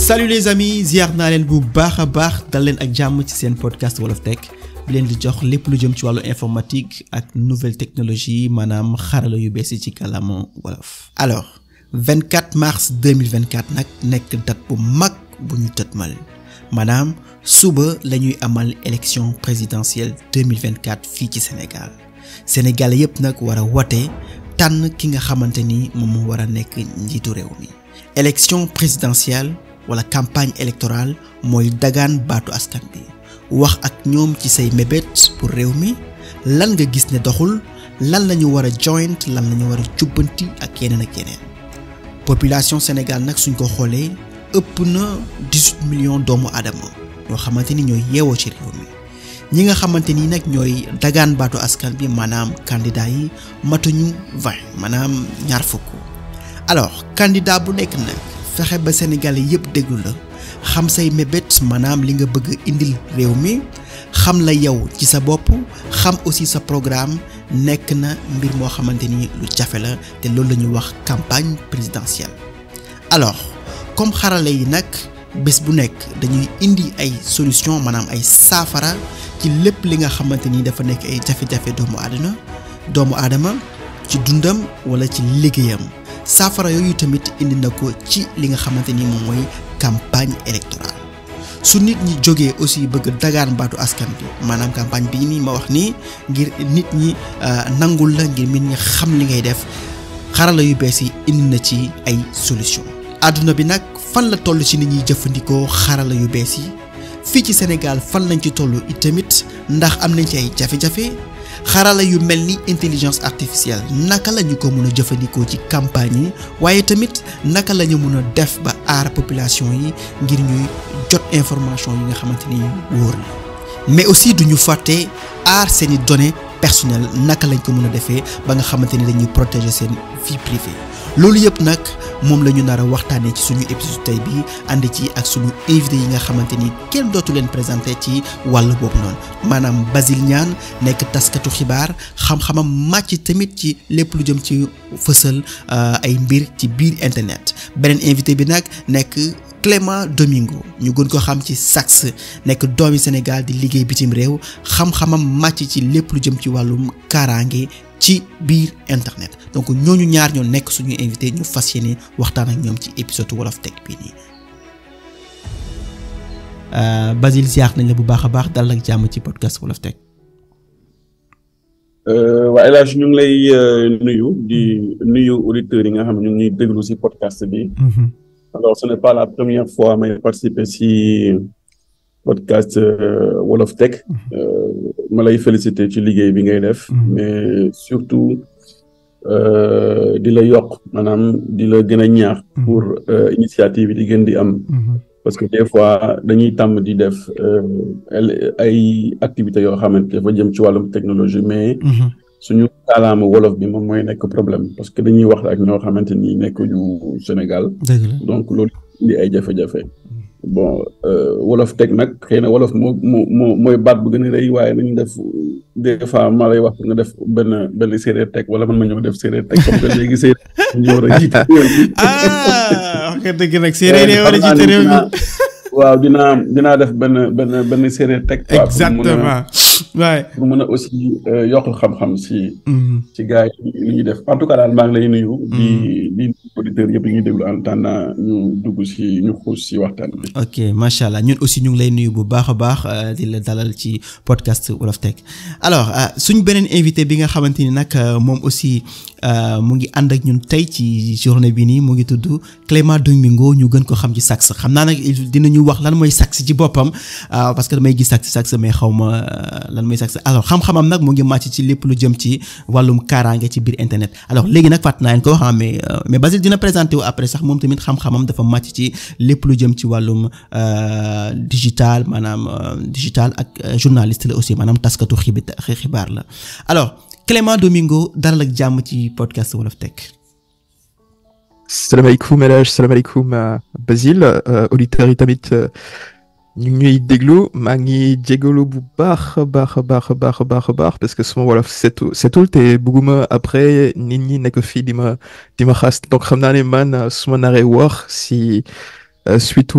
salut les amis ziar naa leen bu baax a baax dal leen ak jàmm ci seen podcast Wolof Tech bi leen di jox lépp lu jëm ci wàllu informatique ak nouvelle technologie maanaam xarala yu bees yi ci kàllaama wolof. alors 24 mars 2024 nag nekk date bu mag bu ñu tëtmal maanaam suba la ñuy amal élection présidentielle 2024 fii ci Sénégal Sénégal yépp nag war a wote tànn ki nga xamante ni moom moo war a nekk njiitu réew mi. élection présidentielle wala campagne électorale mooy dagaan baatu askan bi wax ak ñoom ci say mébét pour réew mi lan nga gis ne doxul lan lañu war a joint lan lañu war a jubbanti ak yeneen population Sénégal nag suñ ko xoolee ëpp na 18 millions doomu aadama ñoo xamante ni ñooy yeewoo ci réew mi ñi nga xamante ni nag ñooy dagaan baatu askan bi maanaam candidat yi matuñu 20 maanaam ñaar fukk. alors candidat bu nekk nag fexe ba Sénégalais yépp déglu la xam say mébét maanaam li nga bëgg indil réew mi xam la yow ci sa bopp xam aussi sa programme nekk na mbir moo xamante ni lu jafe la te loolu la ñu wax campagne présidentielle. alors comme xarala yi nag bés bu nekk dañuy indi ay solution maanaam ay saafara ci lépp li nga xamante ni dafa nekk ay jafe-jafe doomu aadama ci dundam wala ci liggéeyam. saafara yooyu tamit indi na ko ci li nga xamante ni moom mooy campagne électorale su nit ñi jógee aussi bëgg dagaan baatu askan bi maanaam campagne bii nii ma wax nii ngir nit ñi nangul la ngir nit ñi xam li ngay def xarala yu bees yi indi na ci ay solution. àdduna bi nag fan la toll ci nit ñuy jëfandikoo xarala yu bees yi fii ci Sénégal fan lañ ci toll it tamit ndax am nañ ci ay jafe-jafe. xarala yu mel ni intelligence artificielle naka la ñu ko mën a jëfandikoo ci campagne yi waaye tamit naka la ñu mën a def ba aar population yi ngir ñuy jot information yi nga xamante ni wóor na mais aussi duñu fàtte aar seeni données personnelles naka lañ ko mën a defee ba nga xamante ni dañuy protéger seen vie privée loolu yëpp nag moom la ñu nar a waxtaanee ci suñu épisode tey bi ànd ci ak suñu invité yi nga xamante ni kenn dootu leen présenté ci wàll boobu noonu maanaam Basile Niane nekk taskatu xibaar xam-xamam màcc tamit ci lépp lu jëm ci fësal ay mbir ci biir internet beneen invité bi nag nekk Clément Domingo ñu gën ko xam ci Sax nekk doomi Sénégal di liggéey bitim réew xam-xamam màcc ci lépp lu jëm ci wàllum kaaraange ci biir internet donc ñooñu ñaar ñoo nekk suñu invité ñu fas yéene waxtaan ak ñoom ci épisode Wolof Tech bii nii. Basile ziar nañ la bu baax a baax dal ak jàmm ci podcast Wolof Tech. waa El Hadj ñu ngi lay nuyu di nuyu auditeurs yi nga xam ne ñu ngi déglu ci podcast bi. alors ce n'est pas la première fois may participer ci podcast Wolof Tech. ma lay féliciter ci liggéey bi ngay def. mais surtout di la yokk maanaam di la gën a ñaax. pour initiative yi di gën di am. parce que des fois dañuy tàmm di def ay activités yoo xamante dafa jëm ci wàllum technologie mais. suñu kaalaama wolof bi moom mooy nekk problème parce que dañuy wax ak ñoo xamante ni nekk ñu Sénégal. donc loolu indi ay jafe-jafe. bon Wolof Tech nag xëy na wolof mooy baat bu gën a rëy waaye nañu def des fois ma lay wax pour nga def benn séeréer tech wala man ma ñëw def séeréer tech comme que léegi séeréer ñu war a jiite réew mi. wax nga dëgg nag séeréer yi war a jiite réew mi. waaw dinaa def benn séeréer tech. exactement waaye pour mën a aussi yokk xam-xam ci gars yi li ñuy def en tout cas daal maa ngi lay nuyu. di auditeurs yëpp yi ñuy déglu en attendant ñu dugg ñu xuus ci waxtaan bi. ok macha allah ñun aussi ñu ngi lay nuyu bu baax a baax di la dalal ci podcast Wolof Tech alors suñ beneen invité bi nga xamante ni nag moom aussi mu ngi ànd ak ñun tey ci journée bi nii mu ngi tudd Clément Domingo ñu gën ko xam ci Sax xam naa nag dinañu wax lan mooy Sax ci boppam parce que damay gis Sax mais xaw ma lan mooy Sax alors xam-xamam nag mu ngi màcc ci lépp lu jëm ci wàllum kaaraange ci biir internet alors léegi nag fàtt naa leen ko wax mais Basile dina présenté wu après sax moom tamit xam-xamam dafa màcc ci lépp lu jëm ci wàllum digital maanaam digital ak journaliste la aussi maanaam taskatu xibaar la alors Clément Domingo dalal ak jàmm ci podcast Wolof Tech. salaamaaleykum El Hadj salaamaaleykum Basile auditeurs yi tamit ñu ngi ñuy déglu maa ngi jégalu bu baax a baax parce que suma wolof setul te bëgguma après nit ñi nekk fii di ma xas donc xam naa ne man suma naree wax si suite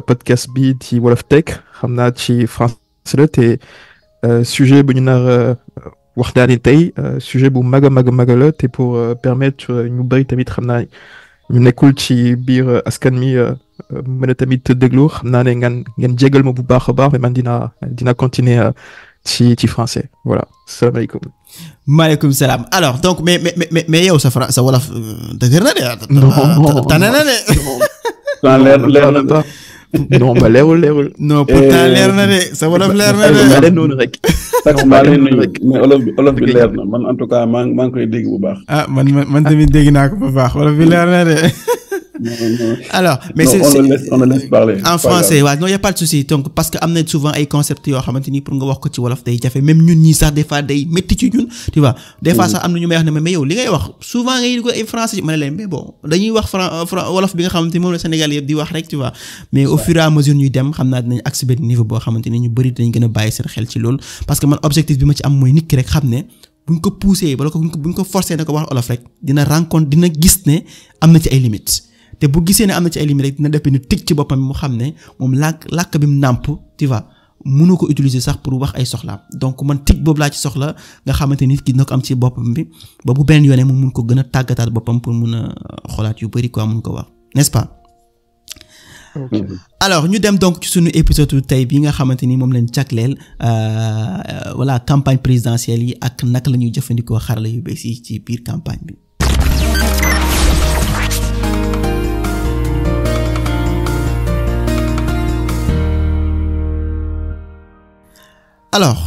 podcast bi ci Wolof Tech xam naa ci français la te sujet bu ñu nar waxtaanee tey sujet bu mag a mag la te pour permettre ñu bëri tamit xam naa ñu nekkul ci biir askan mi mën a tamit déglu xam naa ne ngeen jégal ma bu baax a baax mais man dina continuer ci français voilà salaamaaleykum. maaleykum salaam alors donc mais yow sa wolof dëgër na de. non tane na de. leer na ba. non ba leerul. non pourtant leer na de sa wolof leer na de. maa leen noonu rek. maa leen nuyu mais olof bi leer na man en tout cas maa ngi koy dégg bu baax. ah man tamit dégg naa ko bu baax wolof bi leer na de. alors mais on le laisse parler en français waaw non y a pas de souci donc parce que am na souvent ay concepts yoo xamante ni pour nga wax ko ci wolof day jafe même ñun ñii sax des fois day métti ci ñun tu vois des fois sax am na ñu may wax ne mais yow li ngay wax souvent ngay ko ay français ma ne leen mais bon dañuy wax wolof bi nga xamante ni moom la Sénégal yëpp di wax rek tu vois mais au fur et à mesure ñuy dem xam naa dinañ agsi benn niveau boo xamante ni ñu bëri dinañ gën a bàyyi seen xel ci loolu parce que man objectif bi ma ci am mooy nit ki rek xam ne buñ ko poussé wala ko buñ ko forcé na ko wax wolof rek dina gis ne am na ci ay limites te bu gisee ne am na ci ay limites rek dina def benn tig ci boppam mu xam ne moom làkk bi mu nàmp tu vois mënu ko utiliser sax pour wax ay soxlaam donc man tig boobu laa ci soxla nga xamante nit ki dina ko am ci boppam bi ba bu beneen yoonee mu mun ko gën a tàggataat boppam pour mun a xoolaat yu bari quoi mun ko wax n'est-ce pas. Okay. alors ñu dem donc ci suñu épisode tey bi nga xamante ni moom lañ jagleel voilà campagne présidentielle yi ak naka la ñuy jëfandikoo xarala yu bees yi ci biir campagne bi. alors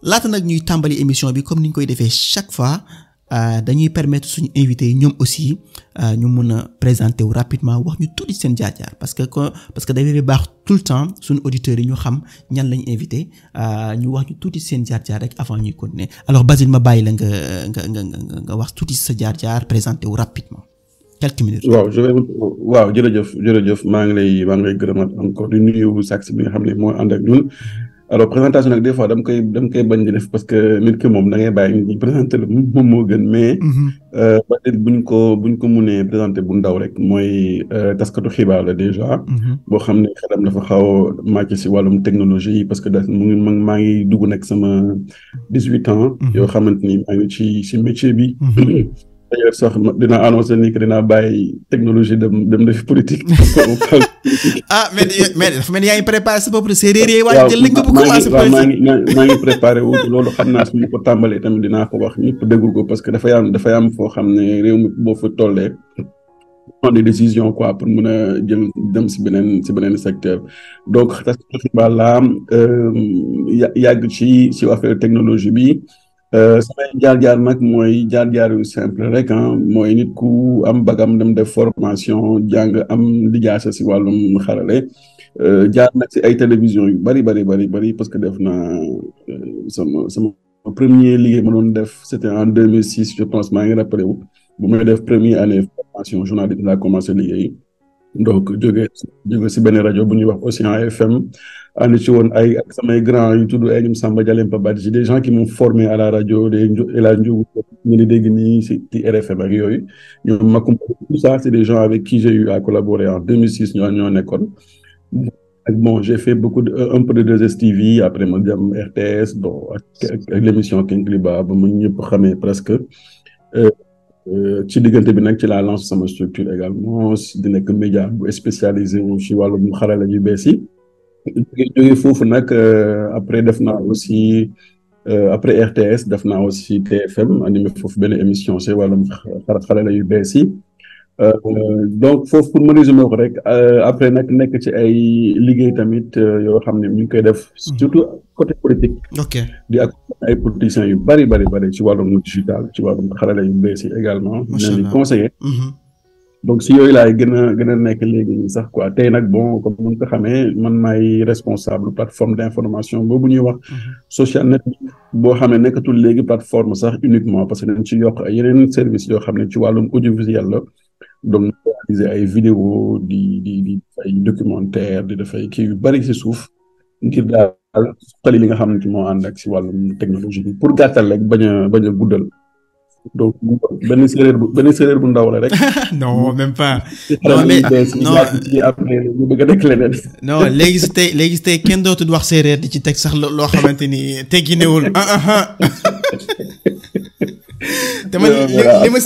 laata nag ñuy tàmbali émission bi comme ni ñu koy defee chaque fois dañuy permettre suñu invités yi ñoom aussi ñu mën a présenter wu rapidement wax ñu tuuti seen jaar-jaar parce que dafay baax tout le temps suñu auditeurs yi ñu xam ñan lañu invité ñu wax ñu tuuti seen jaar-jaar rek avant ñuy continuer alors Basile ma bàyyi la nga wax tuuti sa jaar-jaar présenter wu rapidement quelques minutes. waaw jërëjëf maa ngi lay gërëmaat encore di nuyu Sax bi nga xam ne moo ànd ak ñun. alors présentation nag des fois dama koy bañ di def parce que nit ki moom da ngay bàyyi ñu présenter la moom moo gën mais peut-être buñ ko mënee présenter bu ndaw rek mooy taskatu xibaar la déjà boo xam ne xelam dafa xaw a màcc si wàllum technologie parce que maa ngi dugg nag sama 18 ans yoo xamante ni maa ngi ci métier bi d'ailleurs sax dinaa annoncé ni que dinaa bàyyi technologie dem def politique. ah mais dafa mel ni yaa ngi préparé sa bopp de séeréer yi waaye jël nañ ko bu commencé politique maa ngi préparé wu loolu xam naa su ma ko tàmbalee tamit dinaa ko wax ñëpp déglu ko parce que dafay am foo xam ne réew mi boo fa tollee prendre des décisions quoi pour mën a jël dem si beneen secteur donc taskatu xibaar laa yàgg ci affaire technologie bi. samay jaar-jaar nag mooy jaar-jaar yu simple rek mooy nit ku am bagam dem def formation jàng am lijaasa si wàllum xarale jaar nag si ay télévision yu bari parce que def naa sama premier liggéey ma doon def c'était en 2006 je pense maa ngi rappelé wu bu may def première année formation journaliste laa commencé liggéey donc jóge si benn rajo bu ñuy wax Océan FM ànd ci woon ak samay grand yu tudd ay ñoom Samba Dialempa Badji des gens qui m'ont formé à la radio des El Hadj Ndiogou ñu di dégg nii ci RFM ak yooyu ñoom Makumba tout ça c'est des gens avec qui j'ai eu à collaborer en 2006 ñoo nekkoon ak bon j'ai fait un peu de 2STV après ma dem RTS bon ak l'émission Kinkeliba ba mu ñëpp xamee presque ci diggante bi nag ci laa lancé sama structure également di nekk média bu spécialisé wu ci wàllum xarala yu bees yi jógee foofu nag après def naa aussi après RTS def naa aussi TFM animé foofu benn émission ci wàllum xarala yu bees yi donc foofu pour ma résumer ko rek après nag nekk ci ay liggéey tamit yoo xam ne ñu ngi koy def surtout côté politique. ok di ak ay politiciens yu bari ci wàllum digital ci wàllum xarala yu bees yi également. macha allah di conseiller. donc si yooyu laay gën a nekk léegi nii sax quoi tey nag bon comme ni nga ko xamee man maay responsable plateforme d'information boobu ñuy wax. social network boo xamee nekkatul léegi plateforme sax uniquement parce que dañ ci yokk ay yeneen services yoo xam ne ci wàllum audiovisuel la. donc réaliser ay vidéo di ay documentaire di dafay kii yu bari ci suuf ngir daal xali li nga xam ne ci moo ànd ak ci wàllum technologie bi pour gàttal rek bañ a guddal donc benn séeréer bu ndaw la rek. non même pas. non mais non après ñu bëgg a nekk leneen. non léegi si tey kenn dootul wax séeréer di ci teg sax loo xamante ni tegginewul. te man li ma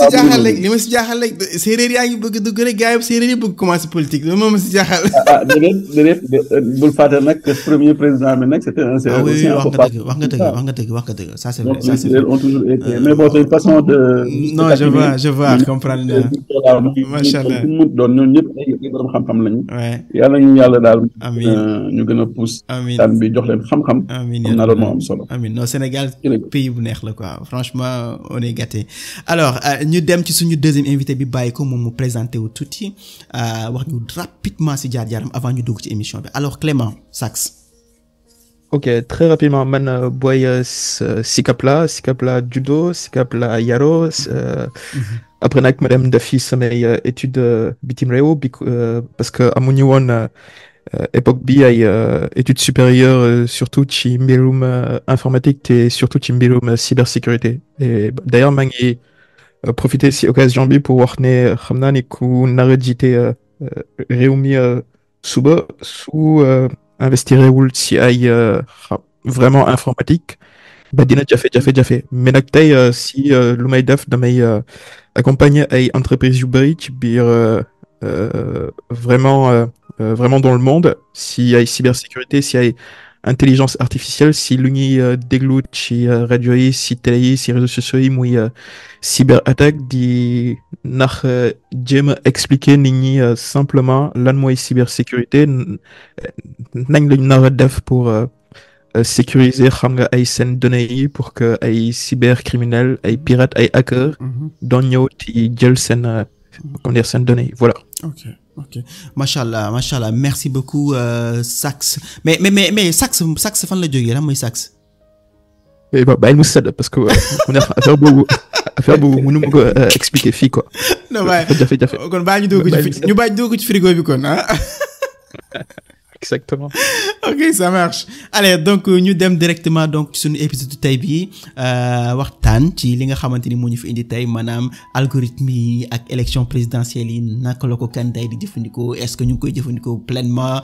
si jaaxal rek séeréer yaa ngi bëgg dugg rek gars yi séeréer yi bëgg commencer politique loolu moo ma si jaaxal. déedéet bul fàtte nag premier président bi nag c'était un séeréer. oui wax nga dëgg ça c'est vrai. ça c'est vrai ont toujours été mais bon c'est une façon de. non je vois comprendre naa. macha allah mu doon ñoom ñëpp ay borom xam-xam lañu. yàlla ñu yàlla daal. amiin ñu gën a pousse. amiin tam bi jox leen xam-xam. amiin xam naa loolu moo am solo. amiin non Sénégal pays bu neex la quoi franchement on est gâté. alors ñu dem ci suñu deuxième invité bi bàyyi ko moom mu présenté wu tuuti wax ñu rapidement ci jaar-jaaram avant ñu dugg ci émission bi alors Clément Sax. ok très rapidement man booy Sicap la judo Sicap la yaro après nag ma dem defi samay étude bitim réew bi parce que amuñu woon époque bi ay études supérieures surtout ci mbirum informatique te surtout ci mbirum cybersécurité et d'ailleurs maa ngi profiter ci occasion bi pour wax ne xam naa ni ku nar a jiite réew mi suba su investirewul ci ay vraiment informatique ba dina jafe mais nag tey si lu may def damay accompagner ay entreprises yu bari ci biir vraiment dans le monde si ay cybersécurité si ay intelligence artificielle si lu ñuy déglu ci rajo yi si télé yi si réseaux sociaux yi muy cyberattaque di ndax jéem a expliquer nit ñi simplement lan mooy cybersécurité nañ lañ nar a def pour sécuriser xam nga ay seen données yi pour que ay cybercriminels ay pirates ay hackers doon ñëw ci jël seen comment dire seen données yi voilà. ok machallah merci beaucoup Sax mais Sax fan la jógee lan mooy Sax. bàyyil mu sedd parce que affaire boobu mënu ma ko expliquer fii quoi. non waaye jafe-jafe kon baa ñu dugg ci frigo bi kon ah. exactement. ok ça marche allez donc ñu dem directement donc ci suñu épisode tey bii waxtaan ci li nga xamante ni moo ñu fi indi tey maanaam algorithme yi ak élection présidentielle yi naka la ko candidat yi di jëfandikoo est-ce que ñu ngi koy jëfandikoo pleinement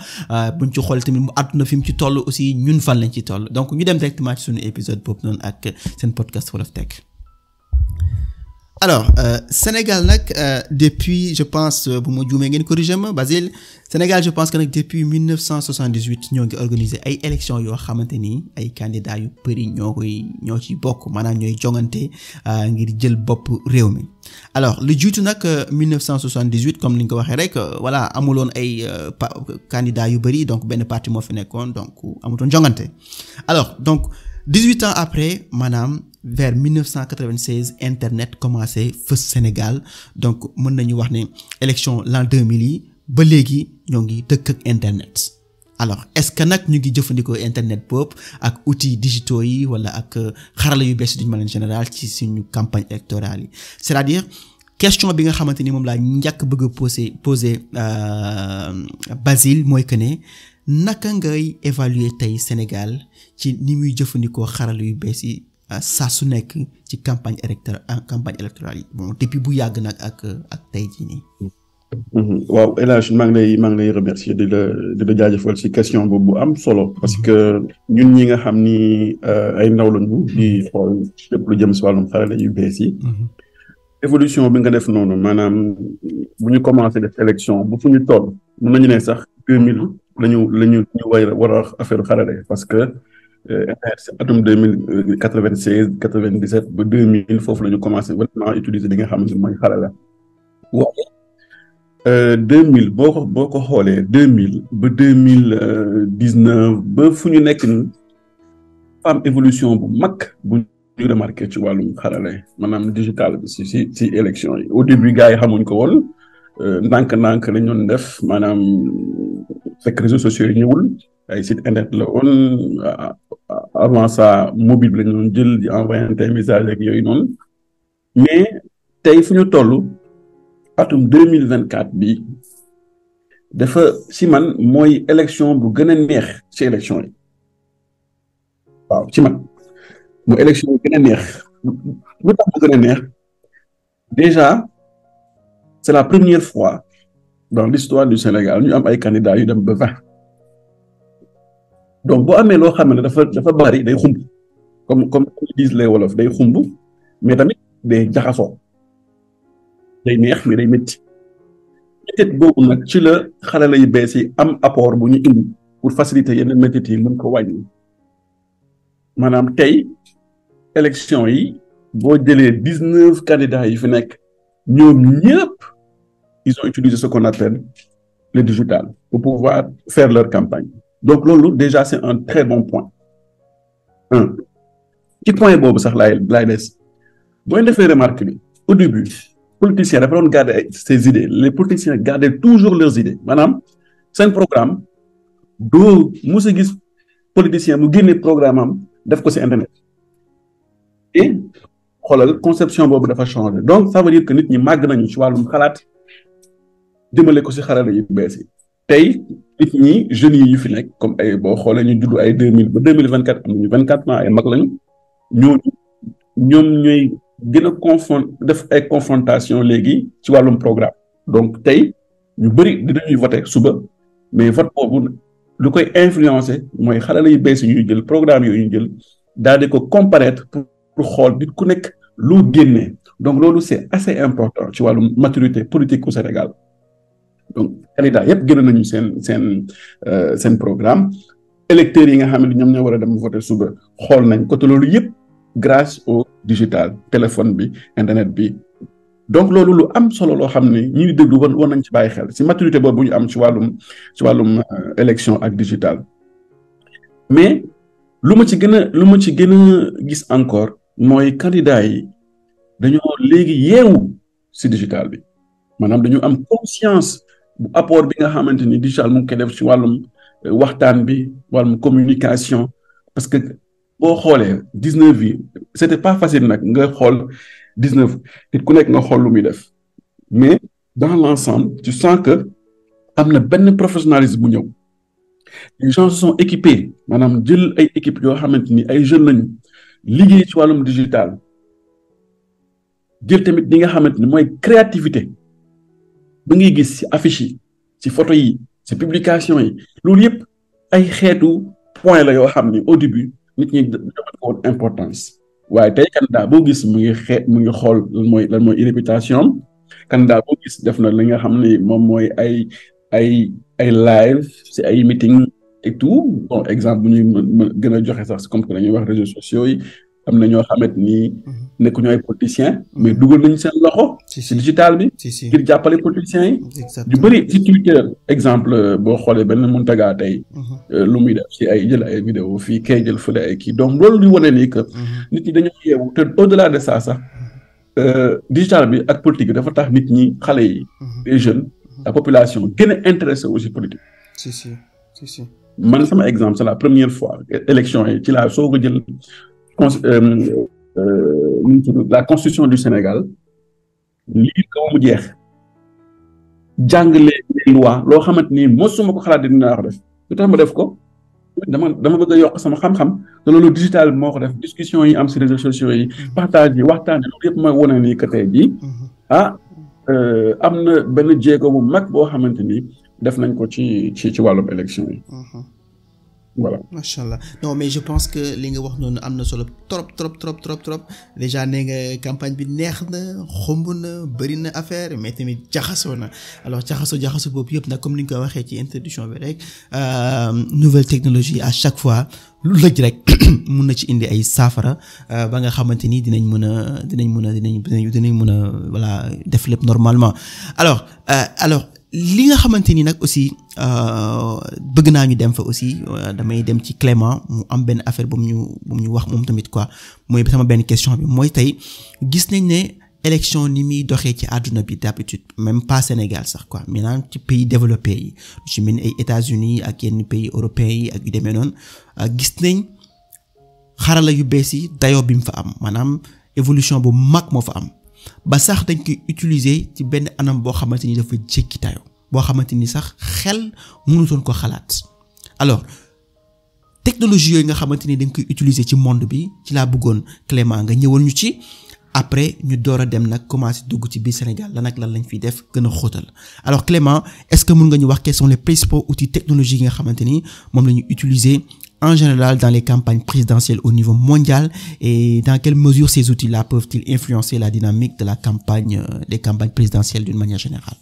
buñ ci xool tamit mu àdduna fi mu ci toll aussi ñun fan lañ ci toll donc ñu dem directement ci suñu épisode boobu noonu ak seen podcast Wolof Tech. alors Sénégal nag depuis je pense bu ma juumee ngeen corriger ma Basile Sénégal je pense que nag depuis 1978 ñoo ngi organiser ay élections yoo xamante ni ay candidats yu bëri ñoo ci bokk maanaam ñooy jongante ngir jël bopp réew mi alors lu jiitu nag 1978 comme ni nga ko waxee rek voilà amuloon ay candidats yu bëri donc benn parti moo fi nekkoon donc amutoon jongante alors donc 18 ans après maanaam vers 1996 internet commencé fës Sénégal donc mën nañu wax ne élection l'an 2000 yi ba léegi ñoo ngi dëkk ak internet alors est-ce que nag ñu ngi jëfandikoo internet boobu ak outils digitaux yi wala ak xarala yu bees duñu mën en général ci suñu campagne électorale yi c'est-à-dire question bi nga xamante ni moom laa njëkk bëgg a poser Basile mooy que ne naka ngay évaluer tey Sénégal ci ni muy jëfandikoo xarala yu bees yi saa su nekk ci campagne électorale yi bon depuis bu yàgg nag ak tey jii nii. waaw El Hadj maa ngi lay remercier di la jaajëfal ci question boobu bu am solo parce que ñun ñi nga xam ni ay ndaw lañu di xool lépp lu jëm ci wàllum xarala yu bees yi. évolution bi nga def noonu maanaam bu ñu commencé def élection bu fu ñu toll mën nañu ne sax 2000 lañu war a wax affaire xarala parce que. atum 2096 97 ba 2000 foofu la ñu commencé vraiment utiliser li nga xamante ne mooy xarala waaye 2000 boo ko xoolee 2000 ba 2019 ba fu ñu nekk ni am évolution bu mag bu ñu remarqué ci wàllum xarala maanaam digital bi si élection yi au début gars yi xamuñ ko woon ndànk-ndànk lañ doon def maanaam fekk réseaux sociaux yi ñëwul ay site internet la woon avant ça mobile bi la ñu doon jël di envoyer ay message ak yooyu noonu mais tey fu ñu toll atum 2024 bi dafa si man mooy élection bu gën a neex ci élection yi waaw ci man mooy élection bu gën a neex lu tax bu gën a neex déjà c'est la première fois dans l'histoire du Sénégal ñu am ay candidats yu dem ba 20 donc boo amee loo xam ne dafa bari day xumb comme disent les wolof day xumb mais tamit day jaxasoo day neex mais day métti métti boobu nag ci la xarala yu bees yi am apport bu ñu indi pour faciliter yeneen métti yi mën ko wàññi maanaam tey élection yi boo jëlee 19 candidats yi fi nekk ñoom ñëpp ils ont utilisé ce qu'on appelle le digital pour pouvoir faire leur campagne donc loolu déjà c'est un très bon point ci point boobu sax laay des boo defee remarque bi au début politiciens dafa doon garder ses idées les politiciens gardaient toujours leurs idées maanaam seen programme doo mos a gis politicien mu génne programme am def ko ci internet et xoolal conception boobu dafa changer donc ça veut dire que nit ñi màgg nañu ci wàllum xalaat jëmale ko ci xarala yu bees yi tey nit ñi jeunes yi yu fi nekk comme ay boo xoolee ñu judd ay 2000 ba 2024 am nañu 24 ans ay mag lañu ñoom ñooy gën a def ay confrontation léegi ci wàllum programme donc tey ñu bëri dinañuy voter suba mais vote boobu lu koy influencer mooy xarala yu bees yi ñuy jël programme yooyu ñu jël daal di ko comparaître pour xool nit ku nekk lu génnee donc loolu c'est assez important ci wàllum maturité politique au Sénégal donc candidat yëpp gën nañu seen programme électeurs yi nga xam ne ñoom ñoo war a dem voter suba xool nañ côté loolu yëpp grâce au digital téléphone bi internet bi donc loolu lu am solo loo xam ne ñi di déglu war nañ ci bàyyi xel ci maturité boobu bu ñu am ci wàllum élection ak digital mais lu ma ci gën a gis encore mooy candidat yi dañoo léegi yeewu ci digital bi maanaam dañu am conscience bu apport bi nga xamante ni digital mu ngi koy def ci wàllum waxtaan bi wàllum communication parce que boo xoolee 19 yi c'était pas facile nag nga xool 19 nit ku nekk nga xool lu muy def mais dans l'ensemble tu sens que am na benn professionnalisme bu ñëw les gens se sont équipés maanaam jël ay équipes yoo xamante ni ay jeunes lañu liggéey ci wàllum digital jël tamit li nga xamante ni mooy créativité ba ngay gis ci affiche yi ci photo yi ci publication yi loolu yëpp ay xeetu point la yoo xam ni au début nit ñi dafa ko woon importance waaye tey candidat boo gis mu ngi xool lan mooy réputation candidat boo gis def na li nga xam ni moom mooy ay live ci ay meeting et tout bon exemple bu ñuy gën a joxe sax comme que dañuy wax réseaux sociaux yi am na ñoo xamante ni nekkuñu ay politiciens mais dugal nañu seen loxo ci digital bi ngir jàppale politiciens yi du bëri ci Twitter exemple boo xoolee benn Mountaga tey lu muy def ci ay jël ay vidéo fii kay jël fële ay kii donc loolu di wane ni que nit ñi dañoo yeewu te au-delà de ça sax digital bi ak politique bi dafa tax nit ñi xale yi les jeunes la population gën a intéressé aussi politique man sama exemple c'est la première fois élection yi ci laa soog a jël la constitution du Sénégal lire ko mu jeex jàng les lois loo xamante ni mosuma ko xalaat dinaa wax def lu tax ma def ko dama bëgg a yokk sama xam-xam te loolu digital bi moo ko def discussion yi am ci réseaux sociaux yi partage yi waxtaan loolu yëpp mooy wane ni que tey jii am na benn jéego bu mag boo xamante ni def nañ ko ci wàllum élection yi. Voilà. Machallah. Non, mais je pense que li nga wax noonu am na solo trop déjà nee nga campagne bi neex na xomb na bëri na affaire mais tamit jaxasoo na alors jaxasoo boobu yëpp nag comme ni nga ko waxee ci introduction bi rek nouvelle technologie à chaque fois lu lëj rek mun na ci indi ay saafara ba nga xamante ni dinañ mën a voilà def lépp normalement alors li nga xamante ni nag aussi bëgg naa ñu dem fa aussi damay dem ci Clément mu am benn affaire bu mu ñu wax moom tamit quoi mooy sama benn question bi mooy tey gis nañ ne élection ni muy doxee ci àdduna bi d'habitude même pas Sénégal sax quoi maintenant ci pays développés yi lu ci mel ni ay États-Unis ak yenn pays européens yi ak yu demee noonu gis nañ xarala yu bees yi dayoo bi mu fa am maanaam évolution bu mag moo fa am ba sax dañ koy utiliser ci benn anam boo xamante ni dafa jékki tayo boo xamante ni sax xel mënutoon ko xalaat alors technologie yooyu nga xamante ni dañ koy utiliser ci monde bi ci laa bëggoon Clément nga ñëwal ñu ci après ñu door a dem nag commencé dugg ci biir Sénégal lan ak lan lañ fiy def gën a xóotal alors Clément est-ce que mën nga ñu wax quels sont les principaux outils technologiques yi nga xamante ni moom la ñu utiliser en général dans les campagnes présidentielles au niveau mondial et dans quelle mesure ces outils-là peuvent-ils influencer la dynamique de la campagne des campagnes présidentielles d'une manière générale?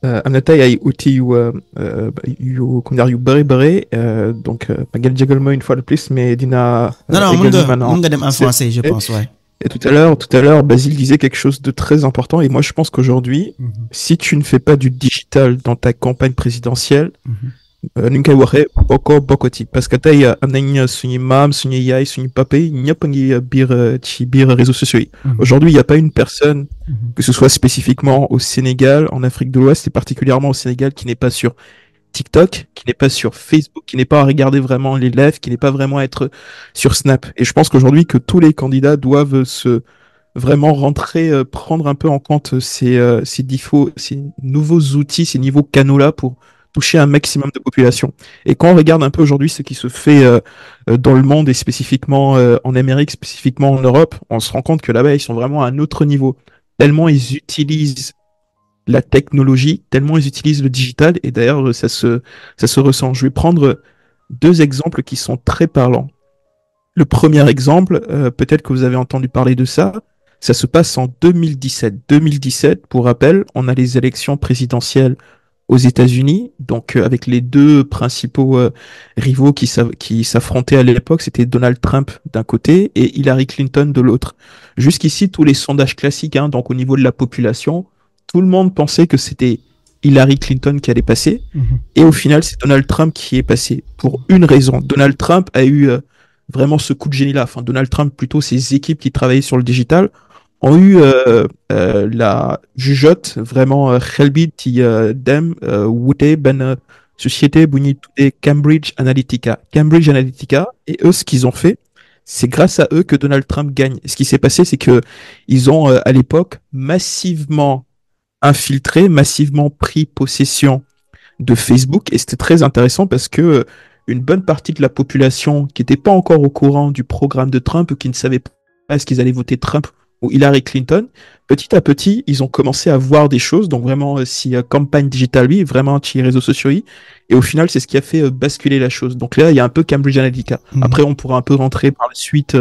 am na tey ay outils comment dire yu bëri donc ma ngeen jégal ma une fois de plus mais dina non mën nga dem en français je pense ouais. Et tout à l'heure, Basile disait quelque chose de très important. Et moi, je pense qu'aujourd'hui, si tu ne fais pas du digital dans ta campagne présidentielle, ni nga koy waxee bokkati parce que tey am nañ suñu maam suñu yaay suñu papa yi ñëpp a ngi ci biir réseaux sociaux yi. Aujourd'hui, il n'y a pas une personne, que ce soit spécifiquement au Sénégal, en Afrique de l'Ouest et particulièrement au Sénégal, qui n'est pas sur TikTok, qui n'est pas sur Facebook, qui n'est pas à regarder vraiment les lives, qui n'est pas vraiment à être sur Snap. Et je pense qu'aujourd'hui que tous les candidats doivent vraiment rentrer, prendre un peu en compte ces nouveaux outils, ces nouveaux canaux-là pour toucher un maximum de population. Et quand on regarde un peu aujourd'hui ce qui se fait dans le monde et spécifiquement en Amérique, spécifiquement en Europe, on se rend compte que là-bas, ils sont vraiment à un autre niveau. Tellement ils utilisent la technologie, tellement ils utilisent le digital, et d'ailleurs ça se ressent. Je vais prendre deux exemples qui sont très parlants. Le premier exemple, peut-être que vous avez entendu parler de ça, ça se passe en 2017. 2017, pour rappel, on a les élections présidentielles aux États-Unis, donc avec les deux principaux rivaux qui s'affrontaient à l'époque, c'était Donald Trump d'un côté et Hillary Clinton de l'autre. Jusqu'ici, tous les sondages classiques, donc au niveau de la population, tout le monde pensait que c'était Hillary Clinton qui allait passer. Et au final, c'est Donald Trump qui est passé. Pour une raison. Donald Trump a eu vraiment ce coup de génie-là. Enfin, Donald Trump, plutôt ses équipes qui travaillaient sur le digital, ont eu la jugeote vraiment xel ti dem wute ben société bu ñuy tuddee Cambridge Analytica. Cambridge Analytica, et eux, ce qu'ils ont fait, c'est grâce à eux que Donald Trump gagne. Ce qui s'est passé, c'est que ils ont à l'époque massivement infiltré, massivement pris possession de Facebook, et c'était très intéressant parce que une bonne partie de la population qui n'était pas encore au courant du programme de Trump ou qui ne savait pas est-ce qu'ils allaient voter Trump ou Hillary Clinton, petit à petit, ils ont commencé à voir des choses, donc vraiment, si campagne digitale, oui, vraiment, les réseaux sociaux, oui, et au final, c'est ce qui a fait basculer la chose. Donc là, il y a un peu Cambridge Analytica. Après, on pourra un peu rentrer par la suite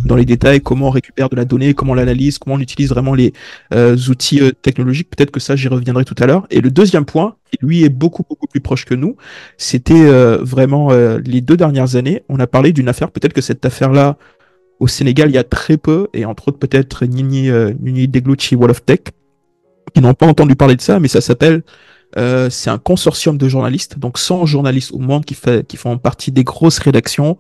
dans les détails, comment on récupère de la donnée, comment on l'analyse, comment on utilise vraiment les outils technologiques. Peut-être que ça, j'y reviendrai tout à l'heure. Et le deuxième point, qui lui est beaucoup plus proche que nous, c'était vraiment les 2 dernières années, on a parlé d'une affaire, peut-être que cette affaire-là, au Sénégal, il y a très peu, et entre autres peut-être Nini Deglouchi Wall of Tech, qui n'ont pas entendu parler de ça, mais ça s'appelle, c'est un consortium de journalistes, donc 100 journalistes au monde qui font partie des grosses rédactions,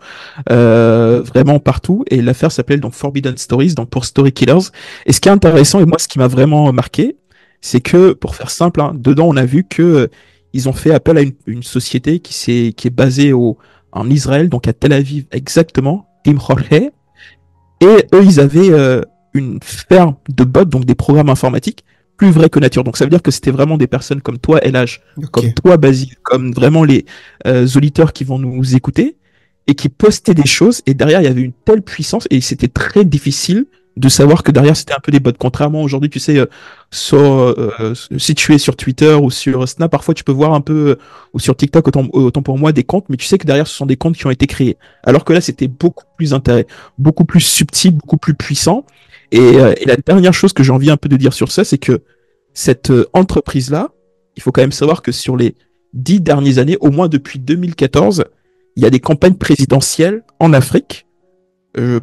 vraiment partout, et l'affaire s'appelle donc Forbidden Stories, donc pour Story Killers. Et ce qui est intéressant, et moi ce qui m'a vraiment marqué, c'est que, pour faire simple, dedans on a vu que ils ont fait appel à une société qui est basée en Israël, donc à Tel Aviv exactement, Tim Jorge. Et eux, ils avaient une ferme de bots, donc des programmes informatiques, plus vrais que nature. Donc ça veut dire que c'était vraiment des personnes comme toi, LH, comme toi, Basile, comme vraiment les auditeurs qui vont nous écouter, et qui postaient des choses, et derrière, il y avait une telle puissance, et c'était très difficile de savoir que derrière, c'était un peu des bots. Contrairement aujourd'hui, tu sais, si tu es sur Twitter ou sur Snap, parfois tu peux voir un peu, ou sur TikTok, autant pour moi, des comptes, mais tu sais que derrière, ce sont des comptes qui ont été créés. Alors que là, c'était beaucoup plus subtil, beaucoup plus puissant. Et la dernière chose que j'ai envie un peu de dire sur ça, c'est que cette entreprise-là, il faut quand même savoir que sur les 10 dernières années, au moins depuis 2014, il y a des campagnes présidentielles en Afrique,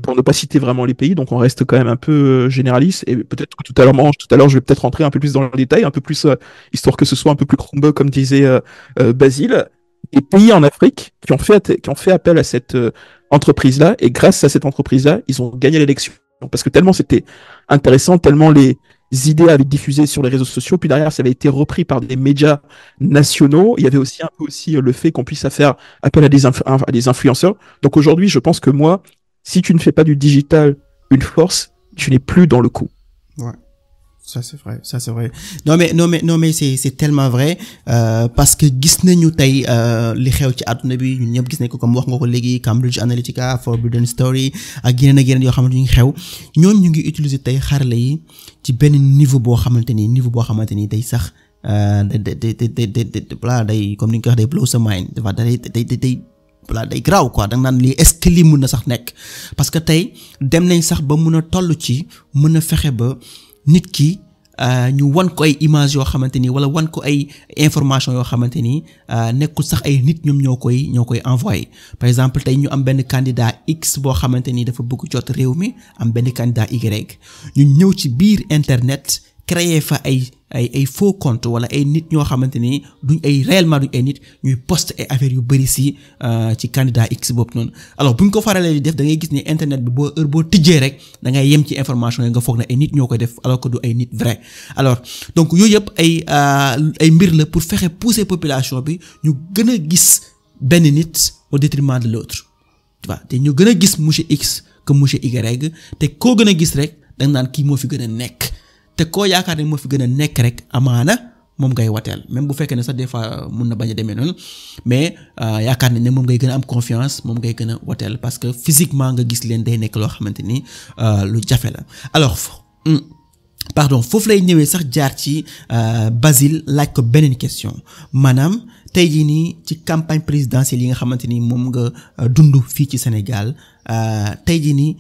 pour ne pas citer vraiment les pays, donc on reste quand même un peu généraliste, et peut-être que tout à l'heure je vais peut-être rentrer un peu plus dans le détail, un peu plus histoire que ce soit un peu plus crumble, comme disait Basile, des pays en Afrique qui ont fait appel à cette entreprise-là, et grâce à cette entreprise-là, ils ont gagné l'élection, parce que tellement c'était intéressant, tellement les idées avaient diffusé sur les réseaux sociaux, puis derrière ça avait été repris par des médias nationaux. Il y avait aussi le fait qu'on puisse faire appel à des influenceurs. Donc aujourd'hui, je pense que moi, si tu ne fais pas du digital une force, tu n'es plus dans le coup. Ouais. Ça c'est vrai, ça c'est vrai. Non mais c'est tellement vrai parce que gis nañu tey li xew ci àdduna bi ñun ñëpp gis nañ ko comme wax nga ko léegi Cambridge Analytica, Forbidden Story ak yeneen yoo xamante ñu ngi xew ñoom ñu ngi utiliser tey xarala yi ci benn niveau boo xamante ni day sax voilà day comme ni nga ko wax day blow sa mind dafa day voilà day graw quoi da nga naan lii est-ce que lii mën na sax nekk parce que tey dem nañ sax ba mën a toll ci mën a fexe ba nit ki ñu wan ko ay images yoo xamante ni wala wan ko ay information yoo xamante ni nekkul sax ay nit ñoom ñoo koy envoyé par exemple tey ñu am benn candidat X boo xamante ni dafa bëgg jot réew mi am benn candidat Y ñu ñëw ci biir internet créer fa ay faux compte wala ay nit ñoo xamante ni réellement duñ ay nit ñuy poste ay affaires yu bari ci candidat X boobu noonu alors buñ ko faralee di def da ngay gis ni internet bi boo tijjee rek da ngay yem ci information yi nga foog ne ay nit ñoo koy def alors que du ay nit vrai alors donc yooyu yëpp ay mbir la pour fexe pousser population bi ñu gën a gis benn nit au détriment de l'autre tu vois te ñu gën a gis monsieur X que monsieur Y te koo gën a gis rek da nga naan kii moo fi gën a nekk. te koo yaakaar ne moo fi gën a nekk rek amaana moom ngay wateel même bu fekkee ne sax des fois mun na bañ a demee noonu mais yaakaar nañ ne moom ngay gën a am confiance moom ngay gën a wateel parce que physiquement nga gis leen day nekk loo xamante ni lu jafe la alors pardon foofu lay ñëwee sax jaar ci Basile laaj ko beneen question maanaam tey jii nii ci campagne présidentielle yi nga xamante ni moom nga dund fii ci Sénégal tey jii nii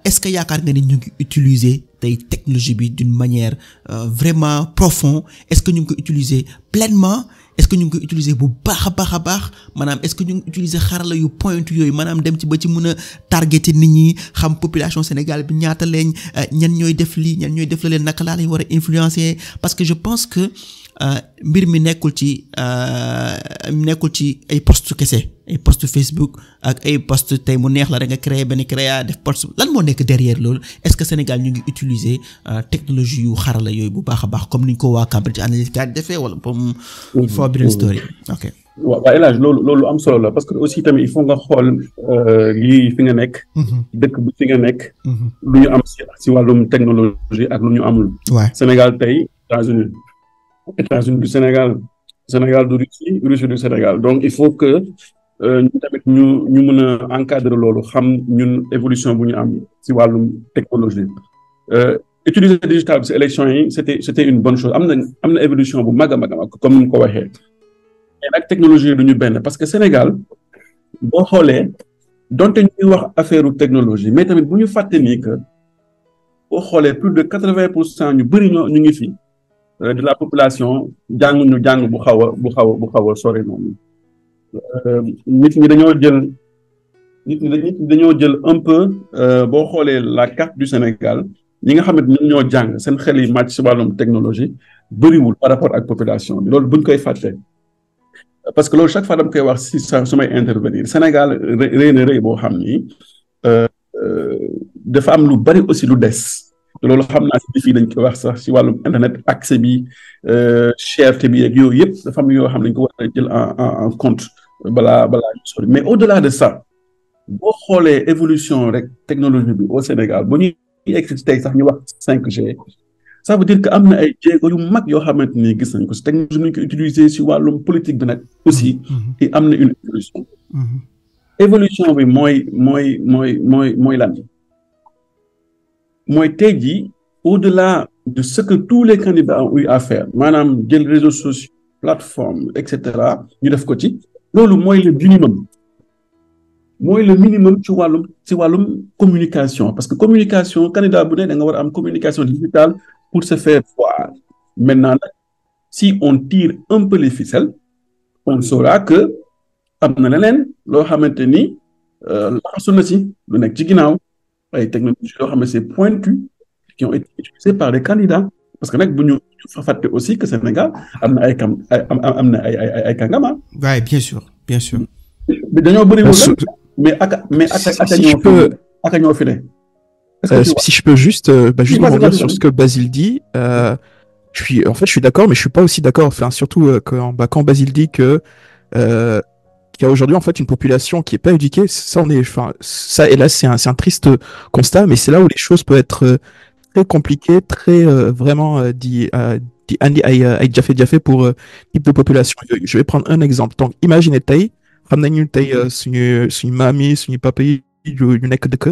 est-ce que yaakaar nga ni ñu ngi utiliser tey technologie bi d'une manière vraiment profonde est-ce que ñu ngi ko utiliser pleinement est-ce que ñu ngi ko utiliser bu baax a baax maanaam est-ce que ñu ngi utiliser xarala yu point yooyu maanaam dem ci ba ci mën a targeter nit ñi xam population Sénégal bi ñaata lañ ñan ñooy def lii ñan ñooy def la leen naka laa lañ war a influencer parce que je pense que mbir mi nekkul ci ay post kese ay post Facebook ak ay post tey mu neex la rek nga créer benn def post lan moo nekk derrière loolu est-ce que Sénégal ñu ngi utiliser technologie yu xarala yooyu bu baax a baax comme niñ ko waa Cambridge Analytica defee wala comme Forbidden Story ok waaw El Hadj loolu am solo la parce que aussi tamit il faut nga xool lii fi nga nekk dëkk bi fi nga nekk lu ñu am si wàllum technologie ak lu ñu amul Sénégal tey États-Unis du Sénégal du Russie du Sénégal donc il faut que ñu tamit ñu mën a encadrer loolu xam ñun évolution bu ñu am ci wàllum technologie utiliser digital bi ci élection yi c'était une bonne chose am na évolution bu mag a mag comme ni mu ko waxee mais nag technologie yi du ñu benn parce que Sénégal boo xoolee donte ñuy wax affaire technologie mais tamit bu ñu fàtte nii que boo xoolee plus de 80% ñu bari ñu ngi fi de la population jànguñu jàng bu xaw a sori noonu nit ñi dañoo jël un peu boo xoolee la carte du Sénégal ñi nga xamante ñoom ñoo jàng seen xel yi màcc ci wàllum technologie bëriwul par rapport ak population bi loolu buñ koy fàtte parce que loolu chaque fois dama koy wax si su may intervenir Sénégal rëy na rëy boo xam ni dafa am lu bari aussi lu des loolu xam naa si fii dañ koy wax sax si wàllum internet accès bi cherté bi ak yooyu yëpp dafa am yoo xam ne dañ ko war a jël en compte balaa ñu sori mais au-delà de ça boo xoolee évolution rek technologie bi au Sénégal bu ñuy egsi tey sax ñu wax 5G ça veut dire que am na ay jéego yu mag yoo xamante ni gis nañ ko si technologie ñu ko utiliser si wàllum politique bi nag aussi et am na une évolution bi mooy lan mooy tey jii au-delà de ce que tous les candidats ont eu à faire maanaam jël réseaux sociaux plateforme et cetera ñu def ko ci loolu mooy le minimum ci wàllum communication parce que communication candidat bu ne da nga war a am communication digitale pour se faire voir maintenant nag si on tire un peu les ficelles on saura que am na leneen loo xamante ni laxasu na si lu nekk ci ginnaaw ay technologies yoo xam ne c'est pointu qui ont été utilisées par les candidats parce que nag bu ñu fàtte aussi que Sénégal am na ay kàngam. Ouais, bien sûr. mais dañoo bëri woon mais ñoo fi ne. Si je peux juste rebondir sur ce que Basile dit, je suis d'accord, mais je suis pas aussi d'accord. Enfin, surtout quand Basile dit qu'il y a aujourd'hui en fait une population qui est pas éduquée. Ça, et là, c'est un triste constat, mais c'est là où les choses peuvent être très compliqué, très vraiment di andi ay jafe-jafe pour type de population yooyu. Je vais prendre un exemple. Donc imagine tey xam nañu tey suñu maam yi suñu papa yi ñu nekk dëkk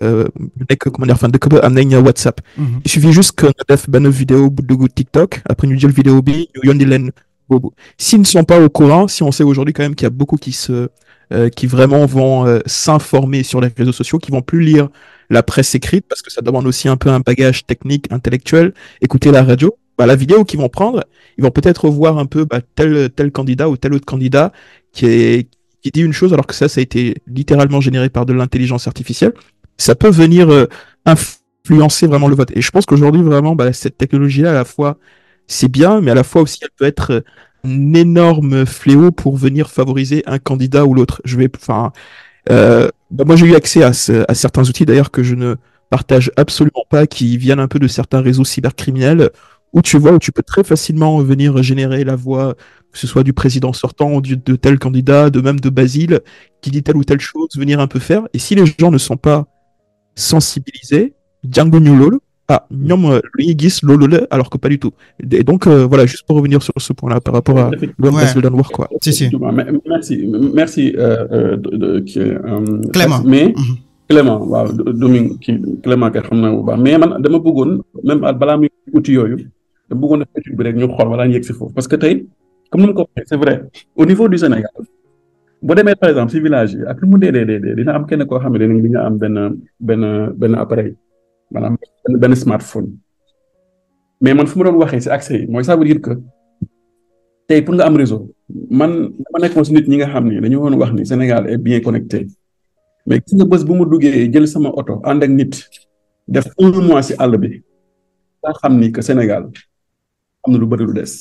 ñu nekk comment dire fan dëkk ba am nañ WhatsApp. Il suffit juste que nga def benn vidéo bu dugg TikTok après ñu jël vidéo bi ñu yónni leen boobu. S'ils ne sont pas au courant, si on sait aujourd'hui quand même qu'il y a beaucoup qui vraiment vont s'informer sur les réseaux sociaux, qui vont plus lire la presse écrite parce que ça demande aussi un peu un bagage technique, intellectuel, écouter la radio. Bah, la vidéo qu'ils vont prendre, ils vont peut-être voir un peu tel candidat ou tel autre candidat qui dit une chose alors que ça a été littéralement généré par de l'intelligence artificielle. Ça peut venir influencer vraiment le vote. Et je pense qu'aujourd'hui, vraiment, cette technologie-là, à la fois, c'est bien, mais à la fois aussi, elle peut être un énorme fléau pour venir favoriser un candidat ou l'autre. Moi, j'ai eu accès à certains outils, d'ailleurs, que je ne partage absolument pas, qui viennent un peu de certains réseaux cybercriminels, où tu peux très facilement venir générer la voix, que ce soit du président sortant, de tel candidat, de même de Basile, qui dit telle ou telle chose, venir un peu faire. Et si les gens ne sont pas sensibilisés, Django Nulol, ñoom lu gis loolu la alors que pas du tout. Et donc voilà, juste pour revenir sur ce point-là par rapport à l'homme Basile doon wax quoi. Si. Merci Clément. Mais Clément waaw Dominique Clément kay xam na bu baax mais man dama bëggoon même balaa muy outil yooyu dama bëggoon def étude bi rek ñu xool balaa ñu yegg si foofu parce que tey comme ni ma ko waxee c'est vrai au niveau du Sénégal boo demee par exemple si village yi ak lu mu dee dina am kenn koo xam ne di nga am benn appareil maanaam benn smartphone mais man fu ma doon waxee si accès yi mooy ça veut dire que tey pour nga am réseau man dama nekkoon si nit ñi nga xam ni dañu woon wax ni Sénégal est bien connecté mais gis nga bés bu mu duggee jël sama oto ànd ak nit def 1 mois si àll bi nga xam ni que Sénégal am na lu bëri lu des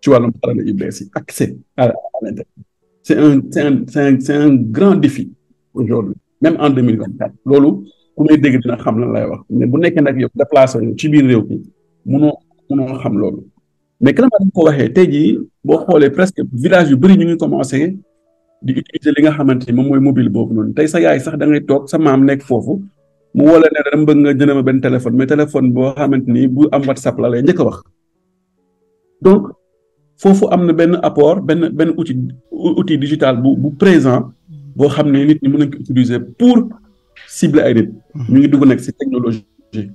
ci wàllum xarala yu bees yi accès à l'internet c'est un grand défi aujourd'hui même en 2024 loolu ku may dégg dina xam lan lay wax mais bu nekkee nag yow déplacé ci biir réew mi munoo xam loolu mais Clément dañ ko waxee tey jii boo xoolee presque village yu bëri ñu ngi commencé di utiliser li nga xamante ni moom mooy mobile boobu noonu tey sa yaay sax da ngay toog sa maam nekk foofu mu woo la ne dama bëgg nga jënd ma benn téléphone mais téléphone boo xamante ni bu am WhatsApp la lay njëkk a wax donc foofu am na benn apport benn outil digital bu présent boo xam ne nit ñi mën nañ ko utiliser pour cibler ay nit ñu ngi dugg nag ci technologie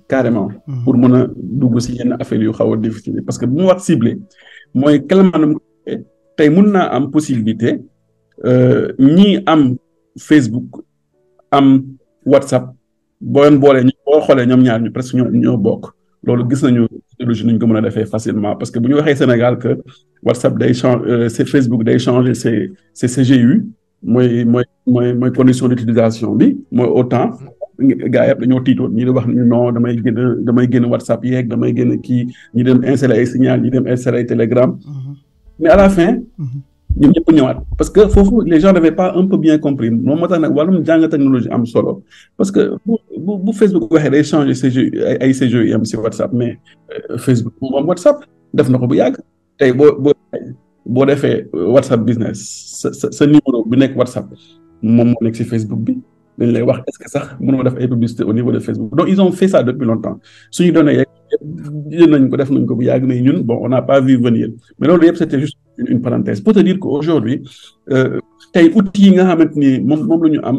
carrément pour mën a dugg ci yenn affaires yu xaw a difficile parce que bu mu wax cibler mooy Clément tey mën naa am possibilité ñi am Facebook am WhatsApp boo xoolee ñoom ñaar ñu presque ñoo bokk loolu gis nañu technologie nuñ ko mën a defee facilement parce que bu ñu waxee Sénégal que WhatsApp day changer c'est Facebook day changer c'est CGU mooy condition d'utilisation bi mooy autant gars yëpp dañoo tiitoon ñi di wax ni non damay génn WhatsApp yeeg damay génn kii ñi dem installer ay signal ñi dem installer ay Telegram mais à la fin ñoom ñëpp ñëwaat parce que foofu les gens n'avaient pas un peu bien compris moom moo tax nag wàllum jàng technologie am solo parce que bu Facebook waxee day changer ay CGU yi am si WhatsApp mais Facebook moom WhatsApp def na ko bu yàgg tey boo defee WhatsApp business sa numéro bi nekk WhatsApp moom moo nekk si Facebook bi dañ lay wax est-ce que sax mënoo def ay publicité au niveau de Facebook donc ils ont fait ça depuis longtemps suñu données yeeg nañ ko def nañ ko bu yàgg mais ñun bon on n'a pas vu venir mais loolu yëpp c'était juste une parenthèse pour te dire qu'aujourd'hui tey outils yi nga xamante ni moom la ñu am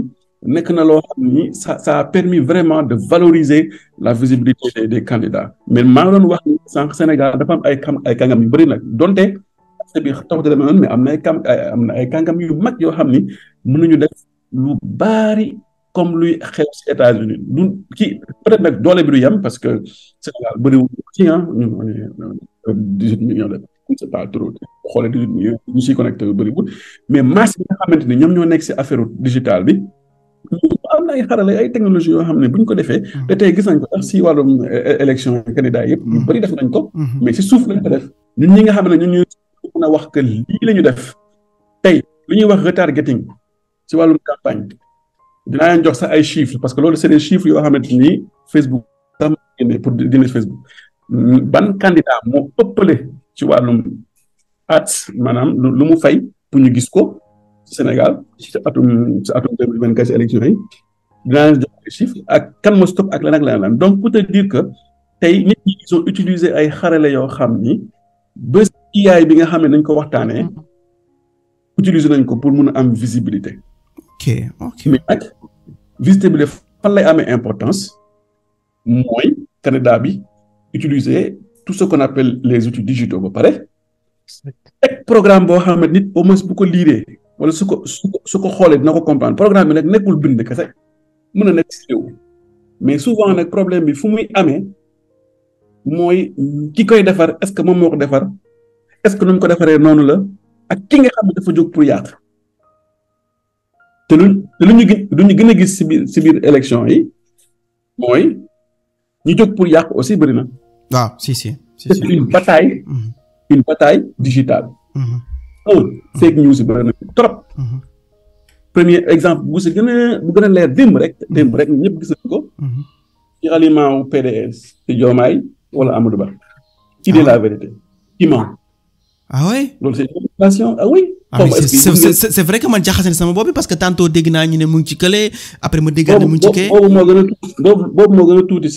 nekk na loo xam ni ça a permis vraiment de valoriser la visibilité des candidats mais maa ngi doon wax ni sànq Sénégal dafa am ay kàngam yu bëri nag donte bi taxute dama noonu mais am na ay kàngam yu mag yoo xam ni mën nañu def lu bari comme luy xew ci États-Unis du kii peut-être nag doole bi du yem parce que Sénégal bëriwul ci 18 millions de c'est pas trop xoolee 18 millions ñu siy connecté yu bëriwul mais masse bi nga xamante ni ñoom ñoo nekk ci affaire digital bi am na ay xarale ay technologie yoo xam ne bu ñu ko defee te tey gis nañ ko sax ci wàllum élection candidat yëpp ñu bëri def nañ ko mais ci suuf lañ ko def ñun ñi nga xam ne ñun ñuy mën a wax que lii la ñu def tey lu ñuy wax retargeting ci wàllum campagne dinaa leen jox sax ay chiffres parce que loolu c'est des chiffres yoo xamante ni Facebook sax génne pour dina Facebook ban candidat moo ëppale ci wàllum ads maanaam lu mu fay pour ñu gis ko ci Sénégal ci atum 2024 ci élection yi dinaa leen jox ay chiffres ak kan moo stop ak lan donc pour te dire que tey nit ñi ils ont utilisé ay xarale yoo xam ni ba AI bi nga xam ne nañ ko waxtaanee utiliser nañ ko pour mun a am visibilité. ok mais nag visibilité fan lay amee importance mooy candidat bi utiliser tout ce qu'on appelle les outils digitaux ba pare teg programme boo xam ne nit au moins bu ko liiree wala su ko xoolee dina ko comprendre programme bi nag nekkul bind kese mën na nekk si mais souvent nag problème bi fu muy amee mooy ki koy defar est-ce que moom moo ko defar est-ce que nu mu ko defaree noonu la ak ki nga xam ne dafa jóg pour yàq te lu ñu gën a gis si biir élection yi mooy ñu jóg pour yàq aussi bëri na. waaw si. c'est une bataille digitale. Fake news yi bëri na trop. Premier exemple bu gën a leer démb rek ñëpp gis nañu ko. ci aliment wu PDS ci Diomaye wala Amadou Ba. Qui dit la vérité? Qui ment? Ah ouais? loolu c'est une manipulation. Ah oui. C'est vrai que man jaxase sama bopp parce que tantôt dégg naa ñu ne mu ngi ci kële après ma déggaat ne mu ngi ci kee. boobu moo gën a tuuti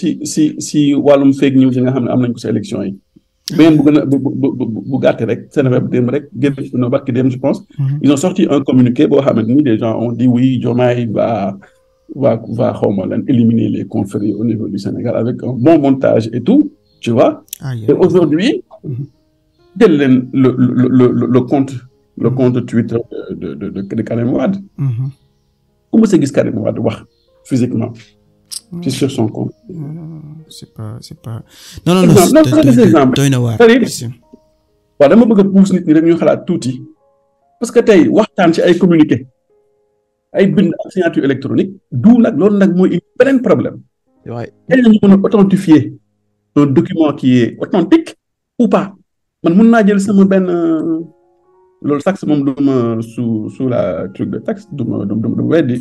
si wàllum fake news yi nga xam ne am nañ ko si élection yi. beneen bu gën a bu gàtte rek Seneweb démb rek génn barki démb je pense. Ils ont sorti un communiqué boo xamante ni des gens ont dit oui Diomaye va xawma lan éliminer les confréries au niveau du Sénégal avec un bon montage et tout tu vois. Et aujourd'hui jël leen le compte Twitter de Karim Wade. Ku mës a gis Karim Wade wax physiquement. C'est sur son compte. C'est pas. Non. doy na waar. waaw dama bëgg a pousse nit ñi rek ñu xalaat tuuti parce que tey waxtaan ci ay communiqué ay bind ak signature électronique loolu nag mooy beneen problème. tey la ñu mën a authentifier un document qui est authentique ou pas man mun naa jël sama benn. loolu sax moom du ma sous la truc de texte du weddi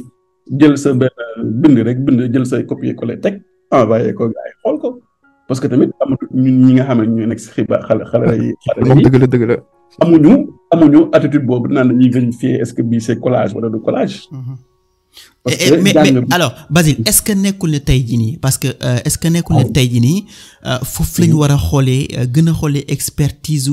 jël sa benn bind jël say copier coller teg envoyé ko gars yi xool ko parce que tamit amatu ñun ñi nga xam ne ñooy nekk si xibaar xale yi dëgg la amuñu attitude boobu naan dañuy vérifier est-ce que bii c'est collage wala du collage. mais alors Basile est-ce que nekkul ne tey jii nii parce que est-ce que nekkul ne tey jii nii foofu la ñu war a xoolee gën a xoolee expertise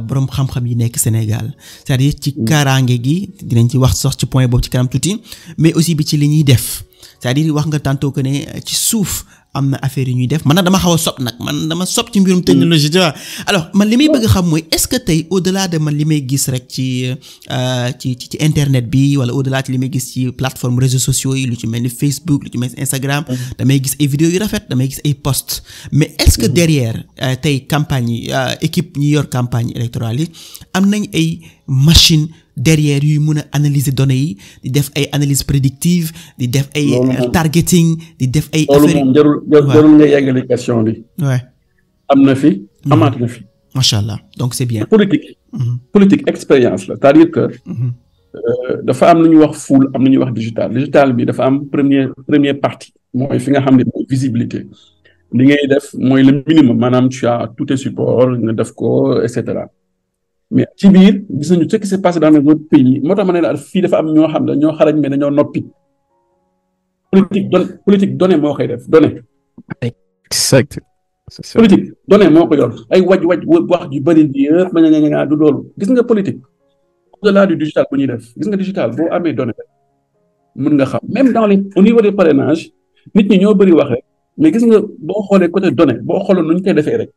borom xam-xam yi nekk Sénégal c'est-à-dire ci kaaraange gi dinañ ci wax sax ci point boobu ci kanam tuuti mais aussi bi ci li ñuy def c'est-à-dire wax nga tantôt que ne ci suuf am na affaire yi ñuy def man nag dama xaw a sopp nag man dama sopp ci mbirum technologie tu vois alors man li may bëgg xam mooy est-ce que tey au-delà de man li may gis rek ci internet bi wala au-delà ci li may gis ci plateforme réseaux sociaux yi lu ci mel ni Facebook lu ci mel ni Instagram damay gis ay vidéos yu rafet damay gis ay posts mais est-ce que derrière tey campagne yi équipe ñi yor campagne électorale yi am nañ ay machine derrière yuy mun a analyser données yi di def ay analyse prédictive di def ay targeting di def ay affaires loolu moom jarul nga yeggali question bi. ouais am na fi amaat na fi. macha allah donc c'est bien. politique expérience la c'est-à-dire que dafa am lu ñuy wax full am lu ñuy wax digital bi dafa am première partie mooy fi nga xam ne mooy visibilité li ngay def mooy le minimum maanaam tu as tous tes supports nga def ko et cetera. mais ci biir gis nañu ce qui s'est passé dans les autres pays moo tax ma ne la fii dafa am ñoo xam ne ñoo xarañ mais dañoo noppi politique donnée moo koy def donnée. exact. politique donnée moo ko yor ay waj wax ju bëri bi yëpp ma nga du loolu gis nga politique au-delà du digital bu ñuy def gis nga digital boo amee donnée rek mën nga xam même au niveau des parrainages nit ñi ñoo bëri wax rek mais gis nga boo xoolee côté donnée boo xooloon nu ñu koy defee rek.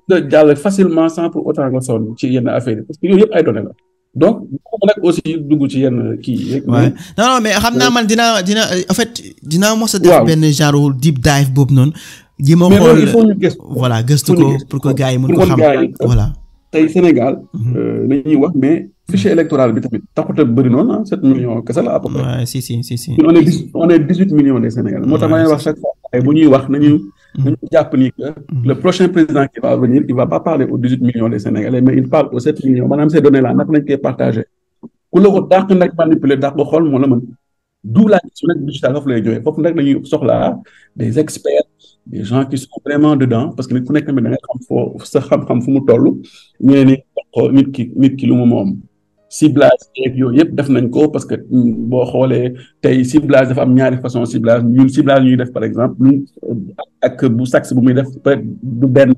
nga jàll facilement sans pour autant nga sonn ci yenn affaire yi parce que yooyu yëpp ay données la donc bu nag aussi dugg ci yenn kii. non mais xam naa man dina en fait dinaa mos a def benn genre deep dive boobu noonu. ji ma xool il faut ñu gëstu. voilà gëstu ko pour que gars yi mën ko xam voilà. tey Sénégal. dañuy wax mais fichier électoral bi tamit taxut a bëri noonu 7 millions kese la à peu près. waaw si. on est 18 millions des Sénégalais. moo tax ma wax chaque fois bu ñuy wax nañu jàpp ni que le prochain président qui va venir il va pas parler aux 18 millions des Sénégalais mais il parle aux 7 millions maanaam ces données là naka lañ koy partager ku la ko dàq nag manipuler dàq ko xool moo la mën d'où la question nag digital foofu lay joxe foofu nag dañuy soxlaa des experts des gens qui sont vraiment dedans parce que nit ku nekk tamit da ngay xam foo sa xam-xam fu mu toll ñu ne ni nit ki lu mu moom ciblage yeeg yooyu yëpp def nañ ko parce que boo xoolee tey ciblage dafa am ñaari façon ciblage ñun ciblage ñuy def par exemple ñun ak bu Saks bu muy def peut-être du benn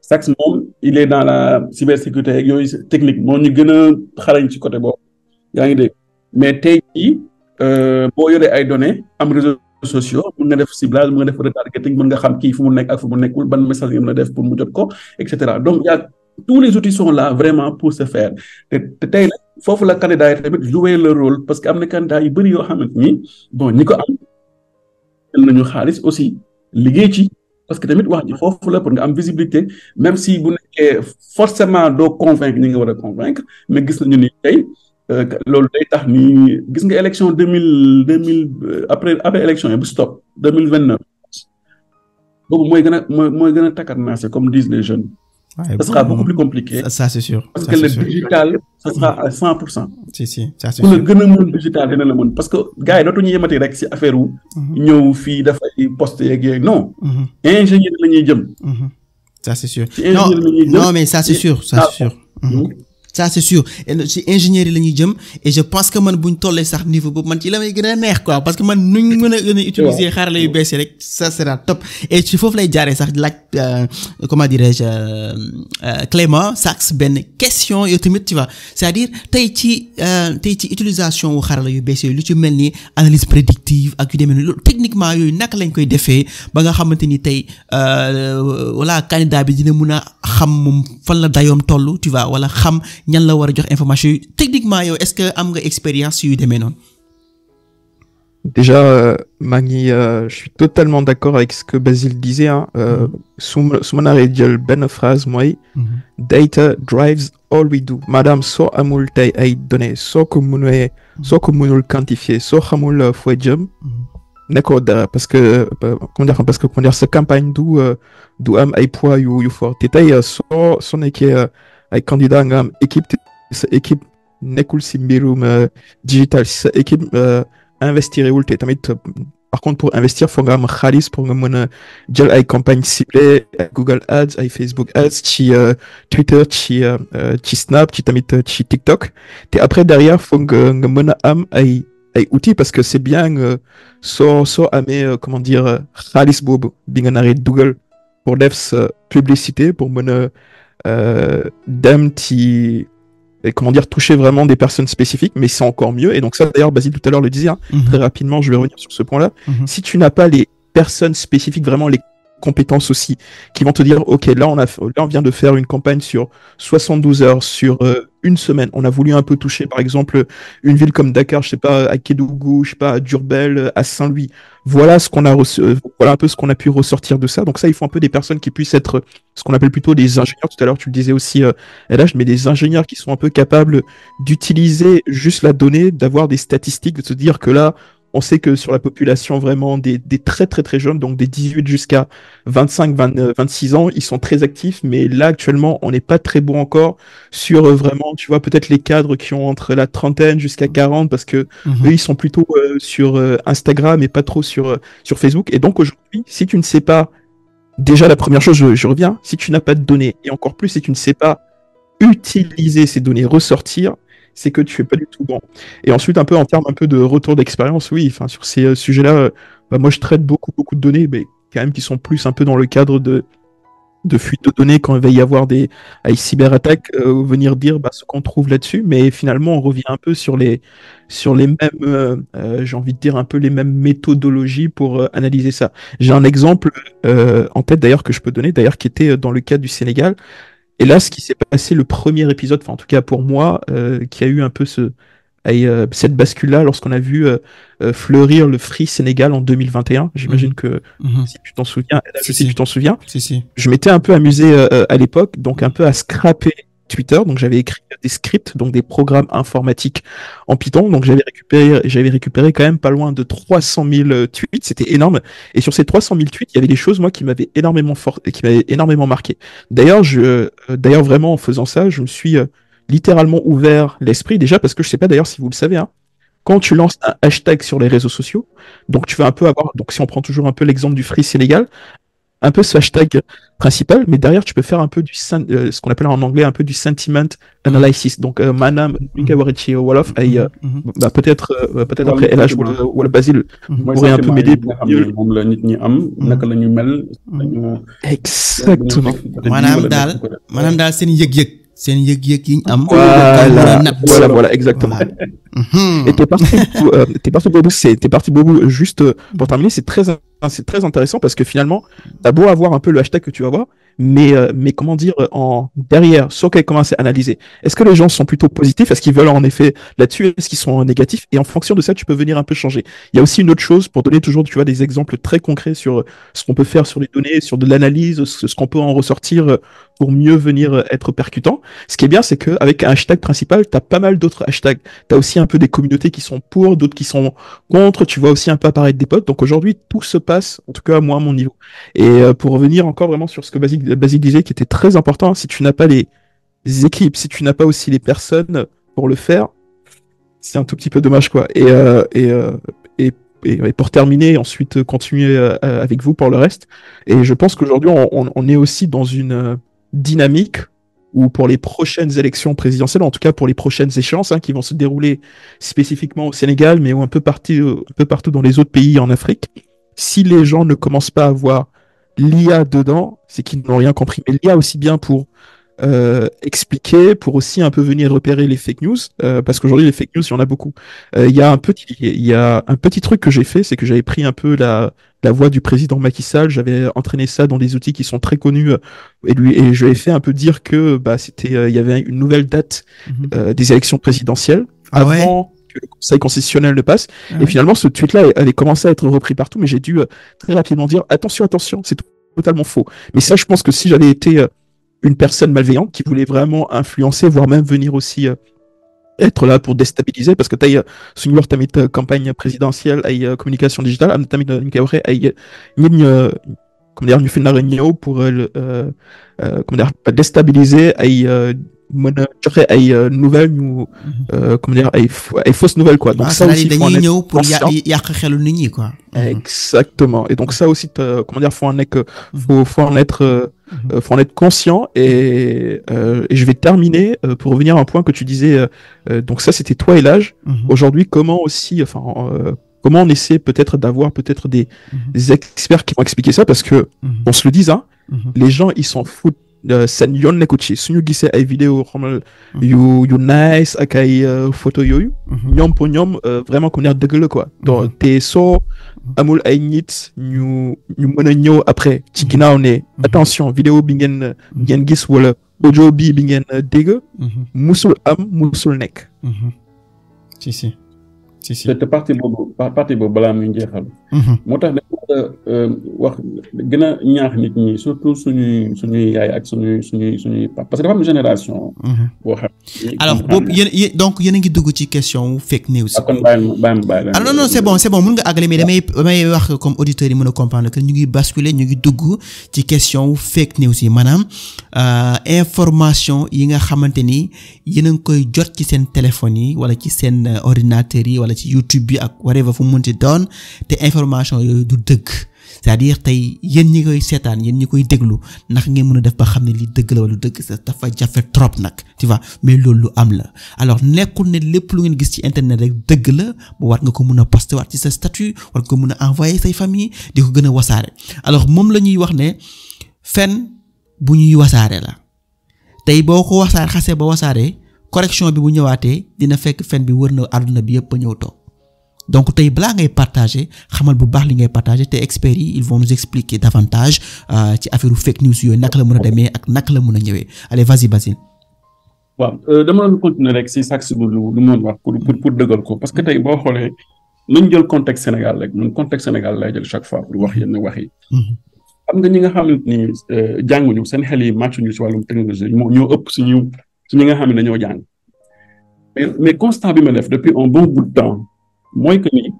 Saks moom il est dans la cybersécurité yeeg yooyu technique moo ñu gën a xarañ ci côté boobu yaa ngi dégg mais tey jii boo yoree ay données am réseaux sociaux mën nga def ciblage mën nga def retargeting mën nga xam kii fu mu nekk ak fu mu nekkul ban message nga mën a def pour mu jot ko et cetera donc y a tous les outils sont là vraiment pour se faire te tey nag foofu la candidat yi tamit jouer le rôle parce que am na candidat yu bëri yoo xamante ni bon ñi ko am jël nañu xaalis aussi liggéey ci parce que tamit wax ji foofu la pour nga am visibilité même si bu nekkee forcément doo convaincre ñi nga war a convaincre mais gis nañu ni tey loolu day tax ni gis nga élection 2000 après élection yi bu stop 2029 boobu mooy gën a takkarnaase comme disent les jeunes. Ça sera beaucoup plus compliqué. Ça c'est sûr. Parce que le digital, ça sera à 100%. Si, ça c'est sûr. Pour le gën a mën digital dina la mën parce que gars yi dootuñu yemati rek ci affaire wu. ñëw fii dafay poste yeeg yooyu non. Ingénieur la ñuy jëm. Ça c'est sûr. Non mais ça c'est sûr, ça c'est sûr. Ça c'est sûr ci ingénierie la ñuy jëm et je pense que man buñ tollee sax niveau boobu man ci la may gën a neex quoi parce que man nuñ mën a utiliser xarala yu bees rek ça sera top et ci foofu lay jaaree sax laaj comment dirais-je Clément Saks benn question yow tamit tu vois c'est-à-dire tey ci utilisation wu xarala yu bees yooyu lu ci mel ni analyse prédictive ak yu demee noonu loolu techniquement yooyu naka lañ koy defee ba nga xamante ni tey voilà candidat bi dina mën a xam moom fan la dayoom toll tu vois wala xam ñan la war a jox information yi techniquement yow est-ce que am nga expérience yu demee noonu. Déjà Magny, je suis totalement d'accord avec ce que Basile disait hein. Su ma naree jël benn phrase mooy data drives all we do maanaam soo amul tey ay données soo ko mënul quantifier soo xamul foo jëm nekkoo dara parce que comment dire sa campagne du am ay poids yu fort te tey soo nekkee ay candidat nga am équipe sa équipe nekkul si mbirum digital si sa équipe investirewul te tamit par contre pour investir faut nga am xaalis pour nga mën a jël ay campagne ciblées ay Google Ads ay Facebook Ads ci Twitter ci Snap ci tamit ci TikTok te après derrière faut nga mën a am ay outils parce que c'est bien nga soo amee comment dire xaalis boobu bi nga naree dugal pour def sa publicité pour mën a dem ci comment dire toucher vraiment des personnes spécifiques mais c'est encore mieux et donc ça d'ailleurs Basile tout à l'heure le disait hein, très rapidement je vais revenir sur ce point-là si tu n'as pas les personnes spécifiques vraiment les compétences aussi qui vont te dire ok là on vient de faire une campagne sur 72 heures sur une semaine on a voulu un peu toucher par exemple une ville comme Dakar je sais pas à Kédougou je sais pas à Diourbel à Saint-Louis voilà ce qu'on a voilà un peu ce qu'on a pu ressortir de ça donc ça il faut un peu des personnes qui puissent être ce qu'on appelle plutôt des ingénieurs tout à l'heure tu le disais aussi LH mais des ingénieurs qui sont un peu capables d'utiliser juste la donnée d'avoir des statistiques de se dire que là on sait que sur la population vraiment des très très très jeunes, donc des 18 jusqu'à 26 ans, ils sont très actifs, mais là actuellement on n'est pas très bon encore sur vraiment, tu vois, peut-être les cadres qui ont entre la trentaine jusqu'à 40 parce que eux ils sont plutôt sur Instagram et pas trop sur Facebook. Et donc aujourd'hui, si tu ne sais pas, déjà la première chose, je reviens, si tu n'as pas de données et encore plus si tu ne sais pas utiliser ces données, ressortir, c'est que tu fais pas du tout bon. Et ensuite, un peu en termes un peu de retour d'expérience, oui, enfin sur ces sujets-là, moi je traite beaucoup de données, mais quand même qui sont plus un peu dans le cadre de fuite de données quand il va y avoir des cyberattaques, venir dire ce qu'on trouve là-dessus, mais finalement on revient un peu sur les mêmes, j'ai envie de dire un peu les mêmes méthodologies pour analyser ça. J'ai un exemple en tête d'ailleurs que je peux donner, d'ailleurs qui était dans le cas du Sénégal. Et là, ce qui s'est passé, le premier épisode, enfin en tout cas pour moi, qui a eu un peu cette bascule-là, lorsqu'on a vu fleurir le Free Sénégal en 2021, j'imagine que si tu t'en souviens, tu t'en souviens, je m'étais un peu amusé à l'époque, donc un peu à scraper Twitter, donc j'avais écrit des scripts, donc des programmes informatiques en Python, donc j'avais récupéré quand même pas loin de 300 000 tweets, c'était énorme, et sur ces 300 000 tweets, il y avait des choses, moi, qui m'avaient énormément marqué. D'ailleurs, vraiment, en faisant ça, je me suis littéralement ouvert l'esprit, déjà, parce que je sais pas d'ailleurs si vous le savez, hein, quand tu lances un hashtag sur les réseaux sociaux, donc tu vas un peu avoir, donc si on prend toujours un peu l'exemple du Free Sénégal, un peu ce hashtag principal, mais derrière, tu peux faire un peu ce qu'on appelle en anglais un peu du sentiment analysis. Donc, Manam, Wolof, peut-être après LH ou le Basile, pourrait un peu m'aider. Exactement. Manam dal seen yëg-yëg yi ñu am. Voilà, exactement. Et t'es parti boobu juste pour terminer, c'est très intéressant parce que finalement, t'as beau avoir un peu le hashtag que tu vas voir, mais comment dire, derrière, sur quel commencer à analyser. Est-ce que les gens sont plutôt positifs? Est-ce qu'ils veulent en effet là-dessus? Est-ce qu'ils sont négatifs? Et en fonction de ça, tu peux venir un peu changer. Il y a aussi une autre chose pour donner toujours, tu vois, des exemples très concrets sur ce qu'on peut faire sur les données, sur de l'analyse, ce qu'on peut en ressortir pour mieux venir être percutant. Ce qui est bien, c'est qu'avec un hashtag principal, t'as pas mal d'autres hashtags. T'as aussi un peu des communautés qui sont pour, d'autres qui sont contre. Tu vois aussi un peu apparaître des potes. Donc aujourd'hui, tout se passe, en tout cas moi à mon niveau. Et pour revenir encore vraiment sur ce que Basile disait, qui était très important, si tu n'as pas les équipes, si tu n'as pas aussi les personnes pour le faire, c'est un tout petit peu dommage, quoi. Et pour terminer, ensuite continuer avec vous pour le reste. Et je pense qu'aujourd'hui, on est aussi dans une dynamique où pour les prochaines élections présidentielles, en tout cas pour les prochaines échéances qui vont se dérouler spécifiquement au Sénégal, mais un peu partout dans les autres pays en Afrique, si les gens ne commencent pas à voir l'IA dedans, c'est qu'ils n'ont rien compris. Mais l'IA aussi bien pour expliquer, pour aussi un peu venir repérer les fake news, parce qu'aujourd'hui les fake news, il y en a beaucoup. Il y a un petit truc que j'ai fait, c'est que j'avais pris un peu la voix du président Macky Sall, j'avais entraîné ça dans des outils qui sont très connus, et je lui ai fait un peu dire que il y avait une nouvelle date des élections présidentielles avant que le Conseil constitutionnel ne passe. Et finalement, ce tweet-là avait commencé à être repris partout, mais j'ai dû très rapidement dire attention, c'est totalement faux. Mais ça, je pense que si j'avais été une personne malveillante qui voulait vraiment influencer, voire même venir aussi être là pour déstabiliser, parce que t'as suñu wax tamit campagne présidentielle ay communication digitale am na tamit ñu koy waxee ay ñit comment dire ñu fi nar a ñëw pour comment dire déstabiliser ay mën a joxe ay nouvelles ñu comment dire ay fausses nouvelles, quoi. Donc ça aussi dañuy ñëw pour yàq xelu nit ñi, quoi. Exactement. Et donc ça aussi comment dire faut en être conscient. Et je vais terminer pour revenir à un point que tu disais, donc ça c'était toi et l'âge. Aujourd'hui, comment on essaie peut-être d'avoir des experts qui vont expliquer ça, parce que on se le dise, les gens ils s'en foutent. Seen yoon nekku ci suñu gisee ay vidéo xamal yu nice ak ay photo yooyu ñoom pour ñoom vraiment comme dire dëgg la, quoi. Donc te soo amul ay nit ñu mën a ñëw après ci ginnaaw ne attention vidéo bi ngeen gis wala audio bi ngeen dégg musul nekk. Si te parti boobu balaa muy jeexal. moo tax dañ wax gën a ñaax nit ñi surtout suñuy yaay ak suñuy papa, parce que dafa am génération. boo xam alors boobu donc yéen a ngi dugg ci question fake news. kon bàyyi ah non c'est bon mun nga àggale, mais damay wax comme auditeurs yi mën a comprendre que ñu ngi basculer, ñu ngi dugg ci question fake news yi, maanaam information yi nga xamante ni yéen a ngi koy jot ci seen téléphone yi wala ci seen ordinateur yi wala ci YouTube bi ak whatever fu mu munti doon, te information yooyu du dëgg. C'est-à-dire tey yéen ñi koy seetaan, yéen ñi koy déglu, ndax ngeen mën a def ba xam ne li dëgg la wala du dëgg, dafa jafe trop nag, tu vois, mais loolu lu am la. Alors nekkul ne lépp lu ngeen gis ci internet rek dëgg la bu war nga ko mën a poster waat ci sa statut, war nga ko mën a envoyer say famille di ko gën a wasaare. Alors moom la ñuy wax ne fen bu ñuy wasaare la. Tey boo ko xasee ba wasaare, correction bi bu ñëwaatee dina fekk fen bi wër na àdduna bi yëpp a ñëw toog. Donc tey balaa ngay partager xamal bu baax li ngay partager, te experts yi ils vont nous expliquer davantage ci affaire fake news yooyu naka la mën a demee ak naka la mën a ñëwee. Allez, vas-y Basile. waaw dama doon continuer rek si sax lu mën wax pour dëggal ko, parce que tey boo xoolee nañ jël contexte Sénégal rek, ñun contexte Sénégal lay jël chaque fois pour wax yenn wax yi. xam nga ñi nga xam ni jànguñu, seen xel yi màccuñu si wàllum technologie ñoo ëpp si ñi nga xam ne dañoo jàng, mais constat bi ma def depuis un bon bout de temps mooy que ni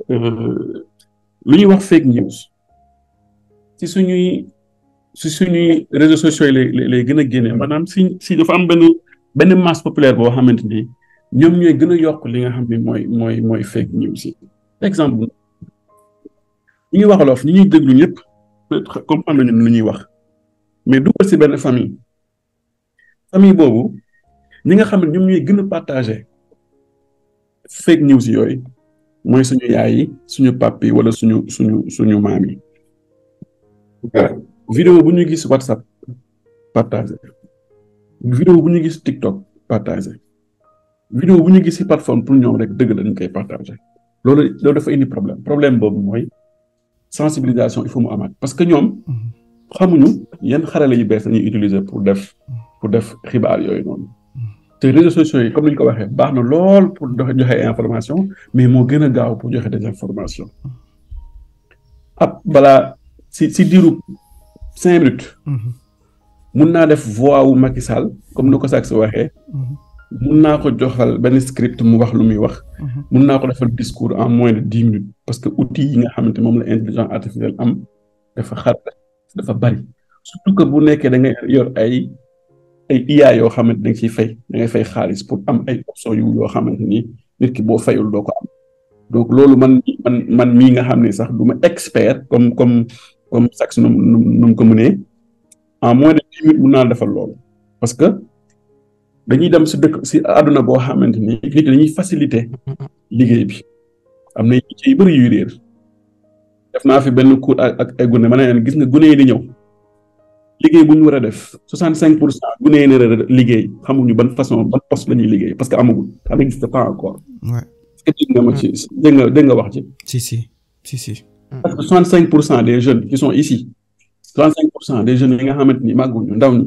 lu ñuy wax fake news ci suñuy réseaux sociaux yi lay gën a génne, maanaam si dafa am benn masse populaire boo xamante ni ñoom ñooy gën a yokk li nga xam ne mooy fake news yi. Par exemple ñi ñuy wax Wolof ñi ñuy déglu ñëpp peut-être comprendre nañu lu ñuy wax mais dugal ci benn famille boobu ñi nga xam ne ñoom ñooy gën a partager fake news yooyu mooy suñu yaay yi suñu pap yi wala suñu maam yi. vidéo bu ñu gis WhatsApp partager vidéo bu ñu gis TikTok partager vidéo bu ñu gis ci plateforme pour ñoom rek dëgg la ñu koy partager loolu dafa indi problème boobu mooy sensibilisation il faut mu amaat parce que ñoom xamuñu yan xarale yu bees lañuy utiliser pour def xibaar yooyu noonu te réseaux sociaux yi comme ni ñu ko waxee baax na lool pour joxe information mais moo gën a gaaw pour joxe des informations balaa si diiru 5 minutes. mun naa def voix wu Macky Sall comme ni ko Sax waxee. mun naa ko joxal benn script mu wax lu muy wax. mun naa ko defal discours en moins de 10 minutes parce que outils yi nga xamante moom la intelligence artificielle am dafa bari surtout que bu nekkee da ngay yor ay IA yoo xamante da nga ciy fay da ngay fay xaalis pour am ay options yoo xamante ni nit ki boo fayul doo ko am donc loolu man mii nga xam ne sax du ma expert comme Sax nu mu ko mënee en moins de 10 minutes mun naa defal loolu parce que dañuy dem si àdduna boo xamante ni nit dañuy faciliter liggéey bi am na yu bëri yuy réer def naa fi benn cours ak ay gune ma ne leen gis nga gune yi di ñëw liggéey bu ñu war a def 65% gune yi ne liggéey xamuñu ban poste la ñuy liggéey parce que amagul ça n'existe pas encore. Ouais. Est-ce que dégg nga wax ci. Si. Parce que 65% des jeunes qui sont ici 65% des jeunes yi nga xamante ni màgguñu ndaw ñi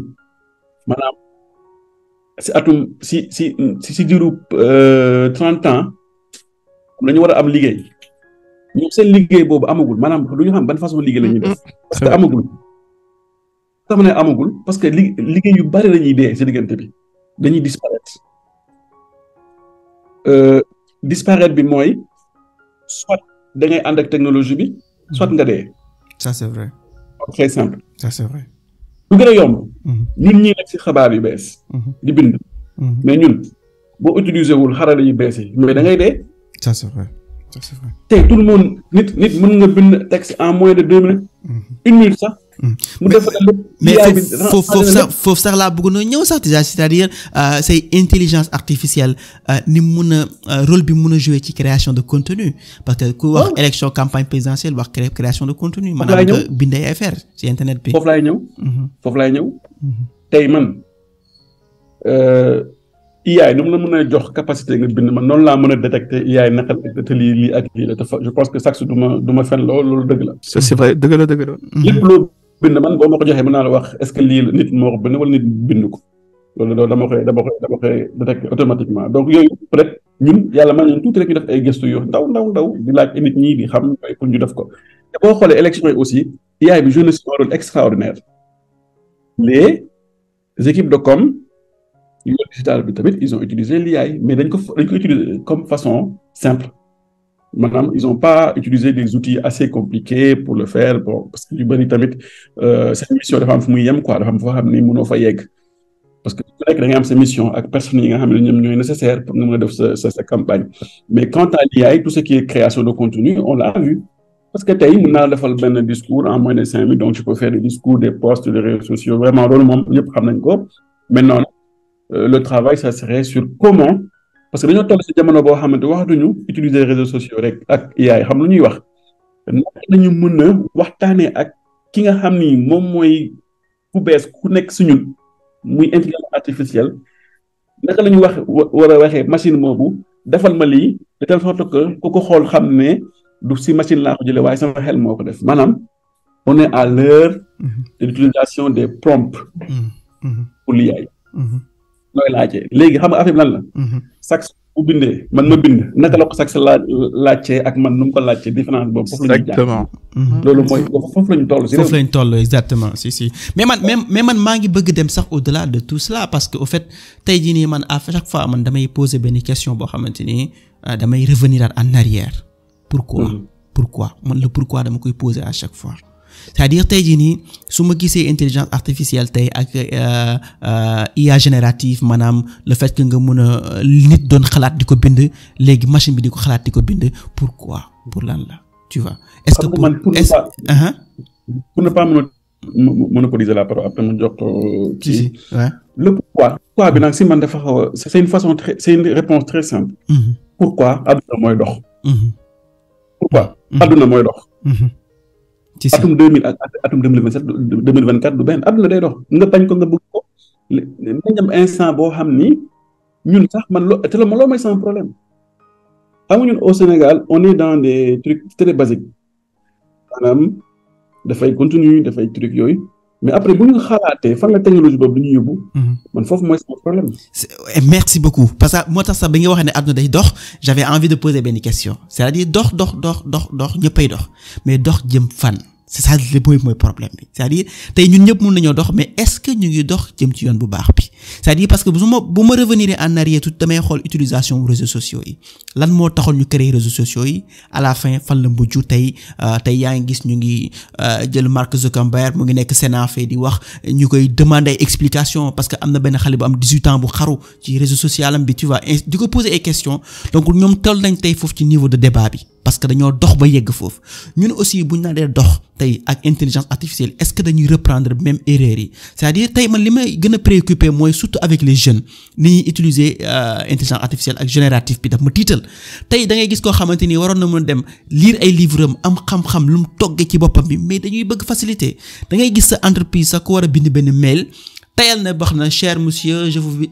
maanaam si diiru 30 ans la ñu war a am liggéey ñoom seen liggéey boobu amagul maanaam du ñu xam ban façon liggéey la ñuy def. parce que amagul. tax ne amagul parce que liggéey yu bari la ñuy dee si diggante bi dañuy disparaître bi mooy soit da ngay ànd ak technologie bi soit nga dee. Ça c'est vrai. Très simple. Ça c'est vrai. lu gën a yomb. ñun ñii nekk ci xabaar yu bees. di bind. mais ñun boo utiliser wul xarala yu bees yi mais da ngay dee. Ça c'est vrai. tey tout le monde nit mën nga bind texte en moins de 2 minutes. 1 minute sax. mu defal lépp. mais foofu sax laa bëgg na ñëw sax déjà c'est-à-dire say intelligence artificielle ni mun a rôle bi mun a jouer ci création de contenu parce que ku wax élection campagne présidentielle wax création de contenu. maanaam nga bind ay affaire ci internet bi. foofu laay ñëw. tey man IA ni mu la mën a jox capacité nga bind man noonu laa mën a détecter IA naka te lii ak lii la te je pense que sax du ma fen loolu dëgg la. c'est vrai dëgg la. lépp loo bind man boo ma ko joxee mën naa la wax est-ce que lii nit moo ko bind wala nit bind ko loolu dama koy détecter automatiquement donc yooyu peut-être ñun yàlla mën nañu tuuti rek ñu def ay gëstu yu ndaw di laaj nit ñi di xam pour ñu def ko te boo xoolee élection yi aussi IA bi joue un rôle extraordinaire les équipes de com yu digital bi tamit ils ont utilisé l'IA mais dañ ko utiliser comme façon simple maanaam ils ont pas utilisé des outils assez compliqués pour le faire bon parce que yu bëri tamit cette mission dafa am fu muy yem quoi dafa am foo xam ni mënoo fa yegg parce que ku nekk da ngay am sa mission ak personnes yi nga xam ne ñoom ñooy nécessaire pour nga mën a def sa campagne mais quant à l'IA tout ce qui est création de contenu on l'a vu parce que tey mën naa defal benn discours en moins de 5 minutes donc tu peux faire des discours des posts des réseaux sociaux vraiment loolu moom ñëpp xam nañ ko maintenant le travail ça serait sur comment parce que dañoo toll ci jamono boo xamante waxatuñu utiliser réseaux sociaux rek ak IA xam lu ñuy wax naka lañu mën a waxtaanee ak ki nga xam ni moom mooy ku bees ku nekk ci ñun muy intelligence artificielle naka la ñu war a waxee machine moomu defal ma lii de telle sorte que ku ko xool xam ne du ci machine laa ko jëlee waaye sama xel moo ko def maanaam on est à l'heure de l'utilisation des prompts pour l'IA nooy laajee léegi xam nga affaire bi lan la. Sax bu bindee man ma bind naka la ko Sax laajtee ak man nu mu ko laajtee différence boobu. foofu la ñuy exactement. loolu mooy foofu la ñu toll. foofu la ñu toll exactement si mais man maa ngi bëgg dem sax au-delà de tout cela parce que au fait tey jii nii man à chaque fois man damay poser benn question boo xamante ni damay revenir en arrière. pourquoi man le pourquoi dama koy poser à chaque fois. c'est-à-dire tey jii nii su ma gisee intelligence artificielle tey ak IA générative maanaam le fait que nga mën a nit doon xalaat di ko bind léegi machine bi di ko xalaat di ko bind pourquoi pour lan la tu vois. est-ce que pour ne pas monopoliser la parole après mu jox si ouais. Le pourquoi bi nag si man dafa xaw a c'est une façon c'est une réponse très simple. Pourquoi adduna mooy dox. Pourquoi adduna mooy dox. atum 2000 ak atum 2027 2024 du benn adduna day dox nga bañ ko nga bëgg ko nañ dem instant boo xam ni ñun sax man te loolu mooy sans problème xam nga ñun au Sénégal on est dans des trucs très basiques maanaam dafay continue dafay trucs yooyu mais après bu ñu xalaatee fan la technologie boobu du ñu yóbbu. man foofu mooy sans problème. Merci beaucoup parce que moo tax sax bi nga wax ne àdduna day dox j'avais envie de poser benn question c'est-à-dire dox ñëppay dox mais dox jëm fan. C'est ça mooy problème bi c'est-à-dire tey ñun ñëpp mën nañoo dox mais est-ce que ñu ngi dox jëm ci yoon bu baax bi c'est-à-dire parce que bu ma revenir en arrière tout damay xool utilisation réseaux sociaux yi lan moo taxoon ñu créer réseaux sociaux yi à la fin fan la mujj tey yaa ngi gis ñu ngi jël Mark Zuckerberg mu ngi nekk Sénat fee di wax ñu koy demander explication parce que am na benn xale bu am 18 ans bu xaru ci réseau social am bi tu vois di ko poser ay questions donc ñoom toll nañ tey foofu ci niveau de débat bi parce que dañoo dox ba yegg foofu ñun aussi buñ naa dee dox tey ak intelligence artificielle est-ce que dañuy reprendre même erreur yi c'est-à-dire tey man li may gën a préoccupé mooy surtout avec les jeunes ni ñuy utiliser intelligence artificielle ak génératif bi daf ma tiital tey da ngay gis koo xamante ni waroon na mën a dem lire ay livres am xam-xam lu mu toggee ci boppam bi mais dañuy bëgg facilité da ngay gis sa entreprise sax ko war a bind benn mail tayal na wax na cher monsieur je vous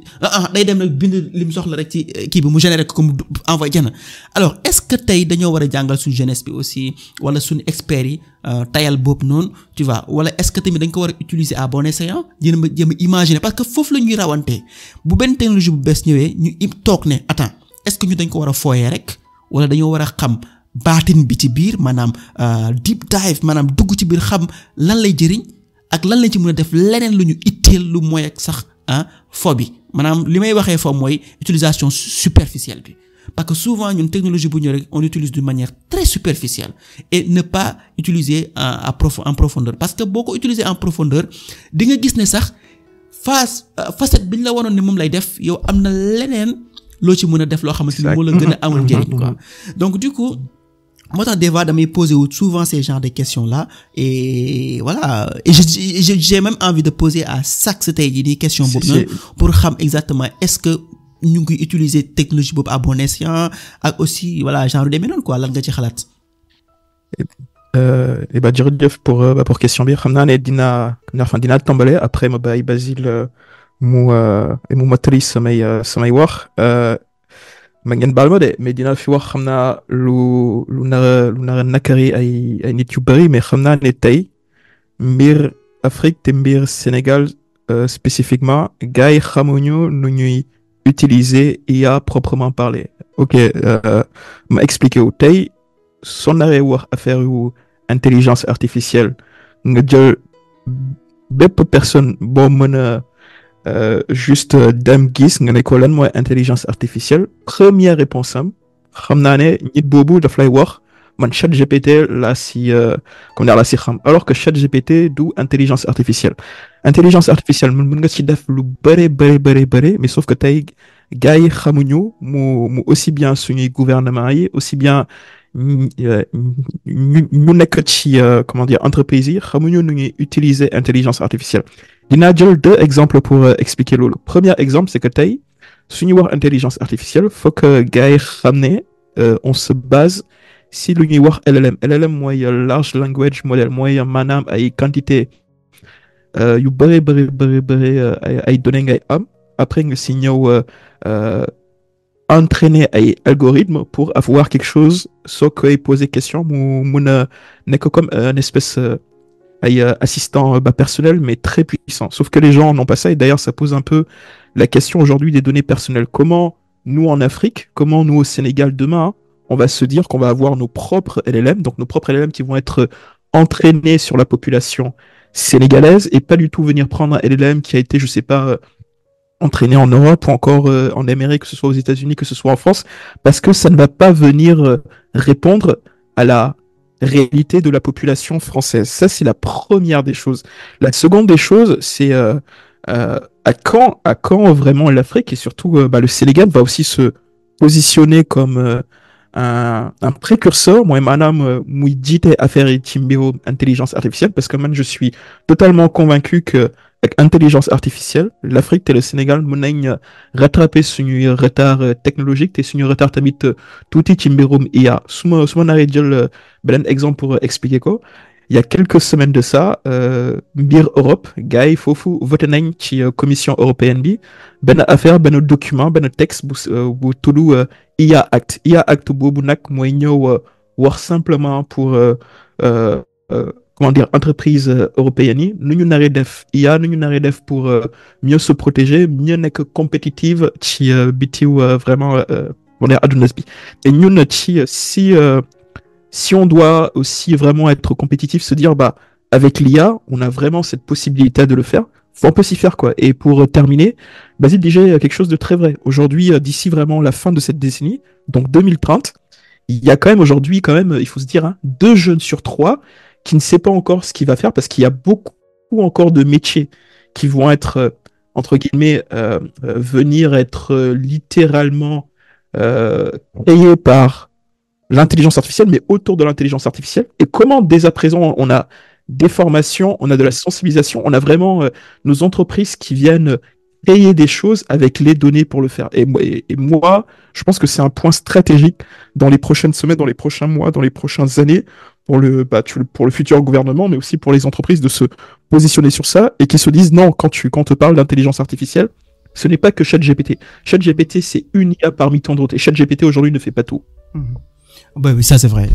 day dem nag bind li mu soxla rek ci kii bi mu généré ko comme envoyé jana alors est-ce que tey dañoo war a jàngal suñu jeunesse bi aussi wala suñu experts yi tayal boobu noonu tu vois wala est-ce que tamit dañ ko war a utiliser à bon escient jéem a imaginer parce que foofu la ñuy rawante bu benn technologie bu bees ñëwee ñu toog ne attends est-ce que ñu dañ ko war a fooyee rek wala dañoo war a xam baatin bi ci biir maanaam deep dive maanaam dugg ci biir xam lan lay jëriñ ak lan lañ ci mën a def leneen lu ñu itteel lu mooy ak sax fo bi maanaam li may waxee fo mooy utilisation superficielle bi parce que souvent ñun technologie bu ñu rek on utilise d'une manière très superficielle et ne pas utiliser en profondeur parce que boo ko utiliser en profondeur di nga gis ne sax facette bi ñu la wanoon ne moom lay def yow am na leneen loo ci mën a def loo xamante ni moo la gën a amul njëriñ quoi donc du coup moo tax des fois damay poser souvent ces genres de questions là et voilà et j'ai même envie de poser à Sax tey jii nii question boobu noonu pour xam exactement est-ce que ñu ngi utiliser technologie boobu à bon escient ak aussi voilà genre demee noonu quoi lan nga ci xalaat. et bah jërëjëf pour question bi xam naa ne dinaa tàmbale après ma bàyyi Basile mu mottali samay wax. ma ngeen baal ma de mais dinaa fi wax xam naa lu nar a nakari ay nit yu bari mais xam naa ne tey mbir Afrique te mbir Sénégal spécifiquement gars yi xamuñu nu ñuy utiliser IA proprement parler ok ma expliqué wu tey soo naree wax affaire yu intelligence artificielle nga jël bépp personne boo mën a juste dem gis nga ne ko lan mooy intelligence artificielle première réponse am xam naa ne nit boobu daf lay wax man ChatGPT laa si xam alors que ChatGPT du intelligence artificielle mën nga ci def lu bëri mais sauf que tey gars yi xamuñu mu aussi bien suñuy gouvernement yi aussi bien ñu nekk ci entreprise yi xamuñu nu ñuy utiliser intelligence artificielle. dinaa jël deux exemples pour expliquer loolu. Premier exemple c'est que tey suñu wax intelligence artificielle faut que gars yi xam ne on se base si lu ñuy wax LLM mooy large language model mooy maanaam ay quantité yu bëri ay données ngay am après nga si ñëw entraîner ay algorithmes pour avoir quelque chose soo koy poser question mu mun a nekk comme une espèce ay assistant personnel mais très puissant. Sauf que les gens n'ont pas ça et d'ailleurs ça pose un peu la question aujourd'hui des données personnelles. Comment nous en Afrique, comment nous au Sénégal demain, on va se dire qu'on va avoir nos propres LLM, donc nos propres LLM qui vont être entraînés sur la population sénégalaise et pas du tout venir prendre un LLM qui a été, je sais pas, entraîné en Europe ou encore en Amérique, que ce soit aux États-Unis, que ce soit en France, parce que ça ne va pas venir répondre à la réalité de la population française. Ça, c'est la première des choses. La seconde des choses, c'est à quand vraiment l'Afrique et surtout le Sénégal va aussi se positionner comme un précurseur mooy maanaam muy jiite affaire yi ci mbiru intelligence artificielle parce que man je suis totalement convaincu que avec intelligence artificielle l'Afrique te le Sénégal mën nañ rattraper suñuy retard technologique te suñu retard tamit tuuti ci mbirum IA su ma naree jël beneen exemple pour expliquer ko il y a quelques semaines de ça mbir Europe gars yi foofu voté nañ ci commission européenne bi benn affaire benn document benn texte bu tudd IA Act boobu nag mooy ñëw wax simplement pour comment dire entreprise européenne yi nu ñu naree def IA nu ñu naree def pour mieux se protéger mieux nekk compétitive ci bitiw vraiment on est adduna bi et ñun ci si on doit aussi vraiment être compétitif, se dire, bah, avec l'IA, on a vraiment cette possibilité de le faire. On peut s'y faire, quoi. Et pour terminer, Basile disait quelque chose de très vrai. Aujourd'hui, d'ici vraiment la fin de cette décennie, donc 2030, il y a quand même aujourd'hui, il faut se dire, 2 jeunes sur 3 qui ne savent pas encore ce qu'il va faire parce qu'il y a beaucoup encore de métiers qui vont être, entre guillemets, venir être littéralement créés par l'intelligence artificielle, mais autour de l'intelligence artificielle. Et comment, dès à présent, on a des formations, on a de la sensibilisation, on a vraiment nos entreprises qui viennent créer des choses avec les données pour le faire. Et moi, je pense que c'est un point stratégique dans les prochaines semaines, dans les prochains mois, dans les prochaines années, pour le futur gouvernement, mais aussi pour les entreprises de se positionner sur ça et qui se disent non, quand on te parle d'intelligence artificielle, ce n'est pas que ChatGPT. ChatGPT, c'est une IA parmi tant d'autres. Et ChatGPT, aujourd'hui, ne fait pas tout. Oui, ça c'est vrai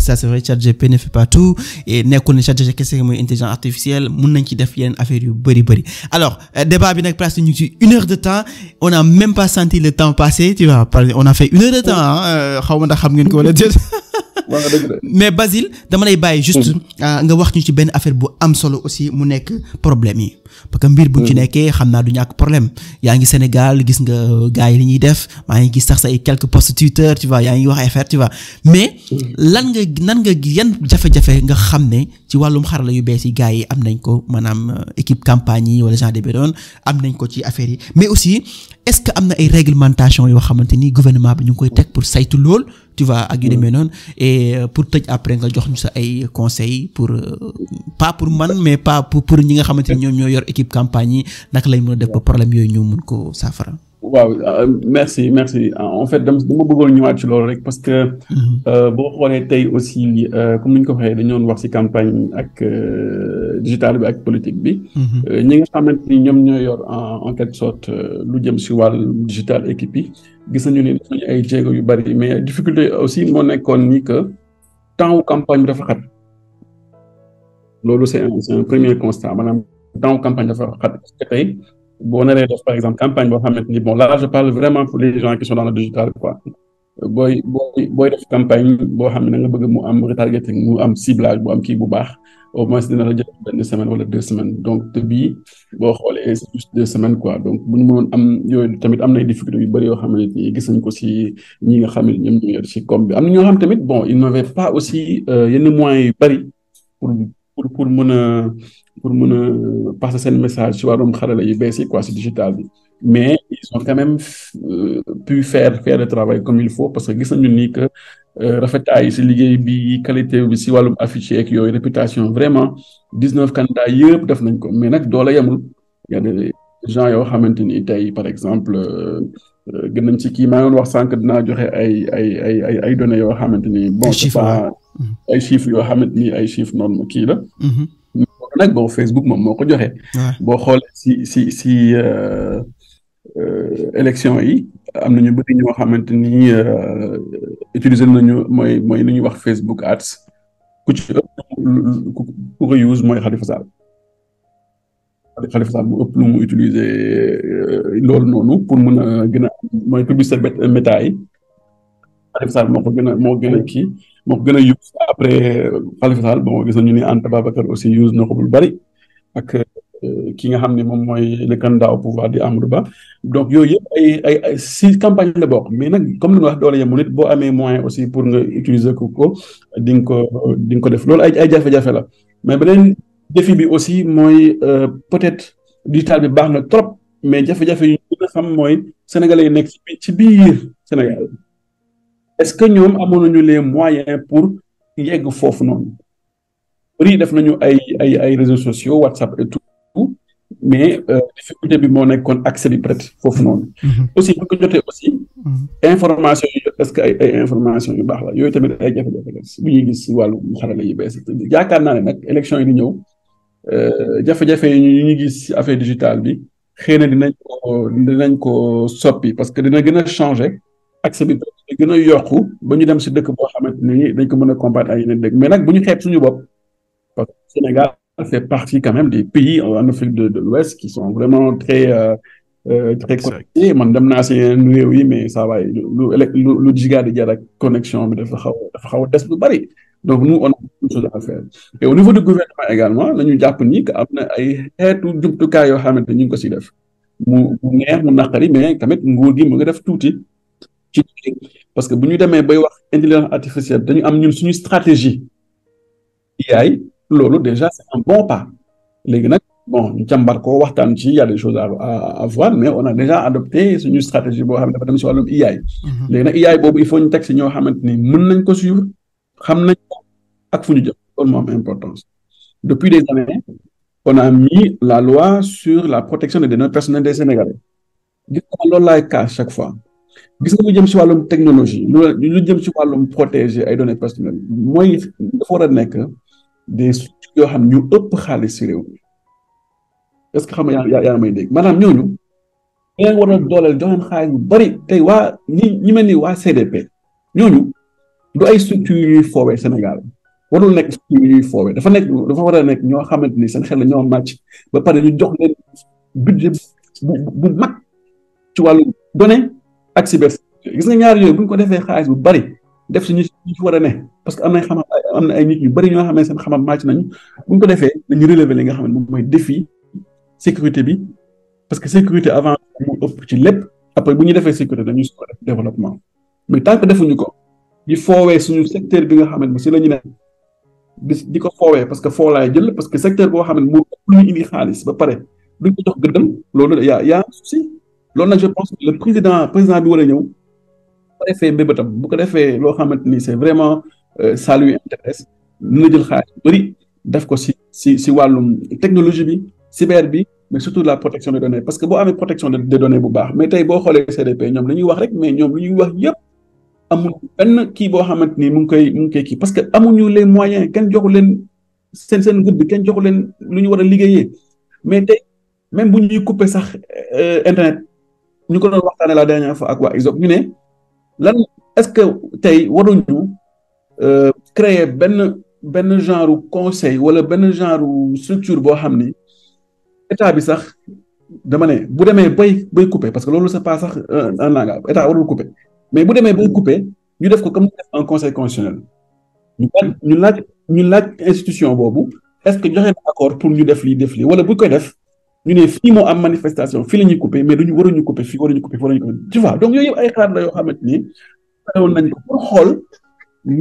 ChatGPT ne fait pas tout et nekkul ne ChatGPT kese mooy intelligence artificielle mun nañ ci def yeneen affaire yu bëri alors débat bi nag presque ñu ci 1 heure de temps on a même pas senti le temps passer tu vois on a fait 1 heure de temps xaw ma ndax xam ngeen ko wala déet mais Basile dama lay bàyyi juste nga wax ñu ci benn affaire bu am solo aussi mu nekk problème yi parce que mbir buñ ci nekkee xam naa du ñàkk problème yaa ngi Sénégal gis nga gars yi li ñuy def maa ngi gis sax say quelques posts Twitter tu vois yaa ngi wax ay affaire tu vois mais nan nga yan jafe-jafe nga xam ne ci wàllum xarala yu bees yi gars yi am nañ ko maanaam équipe campagne yi wala genre de doon am nañ ko ci affaire yi mais aussi est-ce que am na ay réglementation yoo xamante ni gouvernement bi ñu ngi koy teg pour saytu lool tu vois ak yu demee noonu et pour tëj après nga jox ñu sa ay conseils pour pas pour man mais pas pour ñi nga xamante ni ñoom ñoo yor équipe campagne yi naka lañ mën a def ba problème yooyu ñu mun ko saafara. waaw merci en fait dama bëggoon ñëwaat ci loolu rek parce que boo xoolee tey aussi comme ni ñu ko waxee dañu doon wax ci campagne ak digital bi ak politique bi ñi nga xamante ni ñoom ñoo yor en quelque sorte lu jëm ci wàllu digital équipe yi gis nañu ne def nañu ay jéego yu bari mais difficulté aussi moo nekkoon ni que temps campagne bi dafa xat loolu c'est un premier constat maanaam temps campagne dafa xat parce que tey boo naree def par exemple campagne boo xamante ni bon là je parle vraiment pour les gens qui sont dans le digital quoi booy def campagne boo xam ne da nga bëgg mu am retargeting mu am ciblage bu am kii bu baax au moins dina la jël benn semaine wala 2 semaines donc te bii boo xoolee c'est juste 2 semaines quoi donc bu ñu mënoon am yooyu tamit am na ay difficultés yu bëri yoo xamante ni gis nañ ko si ñi nga xam ne ñoom ñoo yor si com bi am na ñoo xam tamit bon ils n'avaient pas aussi yenn moyens yu bëri pour mën a passer seen message ci wàllum xarala yu bees yi quoi ci digital bi mais ils ont quand même pu faire le travail comme il faut parce que gis nañu ni que rafetaay ci liggéey bi qualité bi ci wàllum affiché ak yooyu réputation vraiment 19 candidats yëpp def nañ ko mais nag doole yemul y a des gens yoo xamante ni tey par exemple gën nañ ci kii maa ngi doon wax sànq dinaa joxe ay données yoo xamante ni bon c'est pas ay chiffres yoo xamante ni ay chiffres noonu kii la nag bon Facebook moom moo ko joxe boo xoolee si élection yi am nañu bëri ñoo xamante ni utiliser nañu mooy lu ñuy wax Facebook Ads ku ci ëpp ku ko use mooy Khalifa Sall bu ëpp lu mu utiliser loolu noonu pour mën a gën a mooy publicité méta yi Khalifa Sall moo ko gën a use après Khalifa Sall bon gis nañu ni Anta Babacar aussi use na ko bu bari ak ki nga xam ne moom mooy le candidat au pouvoir di Amadou Ba donc yooyu yëpp ay si campagne la bokk mais nag comme li nga wax doole yemul nit boo amee moyen aussi pour nga utiliser ko di nga ko def loolu ay jafe-jafe la mais beneen défi bi aussi mooy peut-être digital bi baax na trop mais jafe-jafe yu gën a xam mooy sénégalais yi nekk ci biir Sénégal est-ce que ñoom amoon nañu les moyens pour yegg foofu noonu bëri def nañu ay réseaux sociaux WhatsApp et tout mais difficulté bi moo nekkoon accès bi peut-être foofu noonu. aussi bu ko jotee aussi. information yi est-ce que ay information yu baax la yooyu tamit ay jafe-jafe la bu ñuy gis si wàllu xarala yu bees yaakaar naa ne nag élection yi di ñëw jafe-jafe yi ñu gis si affaire digitale bi xëy na dinañ ko soppi parce que dina gën a changer accès bi dina gën a yokku ba ñu dem si dëkk boo xamante ni dañ ko mën a comparer ak yeneen dëkk mais nag bu ñu xeeb suñu bopp parce que Sénégal fait partie quand même des pays en Afrique de l'Ouest qui sont vraiment très connectés man dem naa si yeneen réew yi mais ça va lu giga di jar ak connexion bi dafa xaw a des lu bari donc nous on a beaucoup de choses à faire et au niveau du gouvernement également nañu jàpp ni que am na ay xeetu jumtukaay yoo xamante ñu ngi ko si def mu neex mu naqari mais tamit nguur gi mu ngi def tuuti ci parce que bu ñu demee bay wax intelligence artificielle dañu am ñun suñu stratégie AI loolu déjà c'est un bon pas léegi nag bon ñu càmbar ko waxtaan ci y a des choses à voir mais on a déjà adopté suñu stratégie boo xam ne dafa dem si wàllum AI léegi nag AI boobu il faut ñu teg si ñoo xamante ni mën nañ ko suivre xam nañ ko ak fu ñu jëm loolu moo am importance depuis des années on a mis la loi sur la protection des données personnelles des Sénégalais gis nga loolu laay kaas chaque fois gis nga lu jëm si wàllum technologie lu jëm si wàllum protéger ay données personnelles mooy dafa war a nekk des structures yoo xam ñu ëpp xaalis si réew mi est-ce que xam nga yaa may dégg maanaam ñooñu dañ war a dooleel jox leen xaalis bu bari tey waa ñi mel ni waa CDP ñooñu du ay structures yuy foowee Sénégal warul nekk structures yuy foowee dafa war a nekk ñoo xamante ni seen xel la ñoo màcc ba pare ñu jox leen budget bu mag ci wàllu données ak cybersécurité gis nga ñaar yooyu bu ñu ko defee xaalis bu bari def si ñu ci war a ne parce que am na ay nit yu bari ñoo xam ne seen xam-xam màcc nañu bu ñu ko defee dañu relever li nga xam ne moom mooy défi sécurité bi parce que sécurité avant mu ëpp ci lépp après bu ñu defee sécurité dañuy soxla def développement mais tant que defuñu ko di foowee suñu secteur bi nga xamante ne si la ñu ne di ko foowee parce que foo laay jël parce que secteur boo xam ne moo ëpp lu ñu indi xaalis ba pare duñ ko jox gëddam loolu yaa souci loolu nag je pense que le président bi war a ñëw bu ko defee mbébétam bu ko defee loo xamante ni c'est vraiment ça lui intéresse dina jël xaalis bu bëri def ko si wàllum technologie bi cyber bi mais surtout la protection des données parce que boo amee protection des données bu baax mais tey boo xoolee CDP ñoom la ñuy wax rek mais ñoom lu ñuy wax yëpp amul benn kii boo xamante ni mu ngi koy kii parce que amuñu les moyens kenn joxu leen seen gud bi kenn joxu leen lu ñu war a liggéeyee mais tey même bu ñuy couper sax internet ñu ko doon waxtaanee la dernière fois ak waa ISOP ñu ne lan est-ce que tey waruñu créer benn genre conseil wala benn genre structure boo xam ni état bi sax dama ne bu demee bay couper parce que loolu c'est pas sax un langage état warul couper mais bu demee bay couper ñu def ko comme un conseil constitutionnel ñu laaj institution boobu est-ce que joxe na accord pour ñu def lii wala bu koy def ñu ne fii moo am manifestation fii la ñuy couper mais waruñu couper fii waruñu couper tu vois donc yooyu yëpp ay xalaat la yoo xamante ni xewoon nañ ko pour xool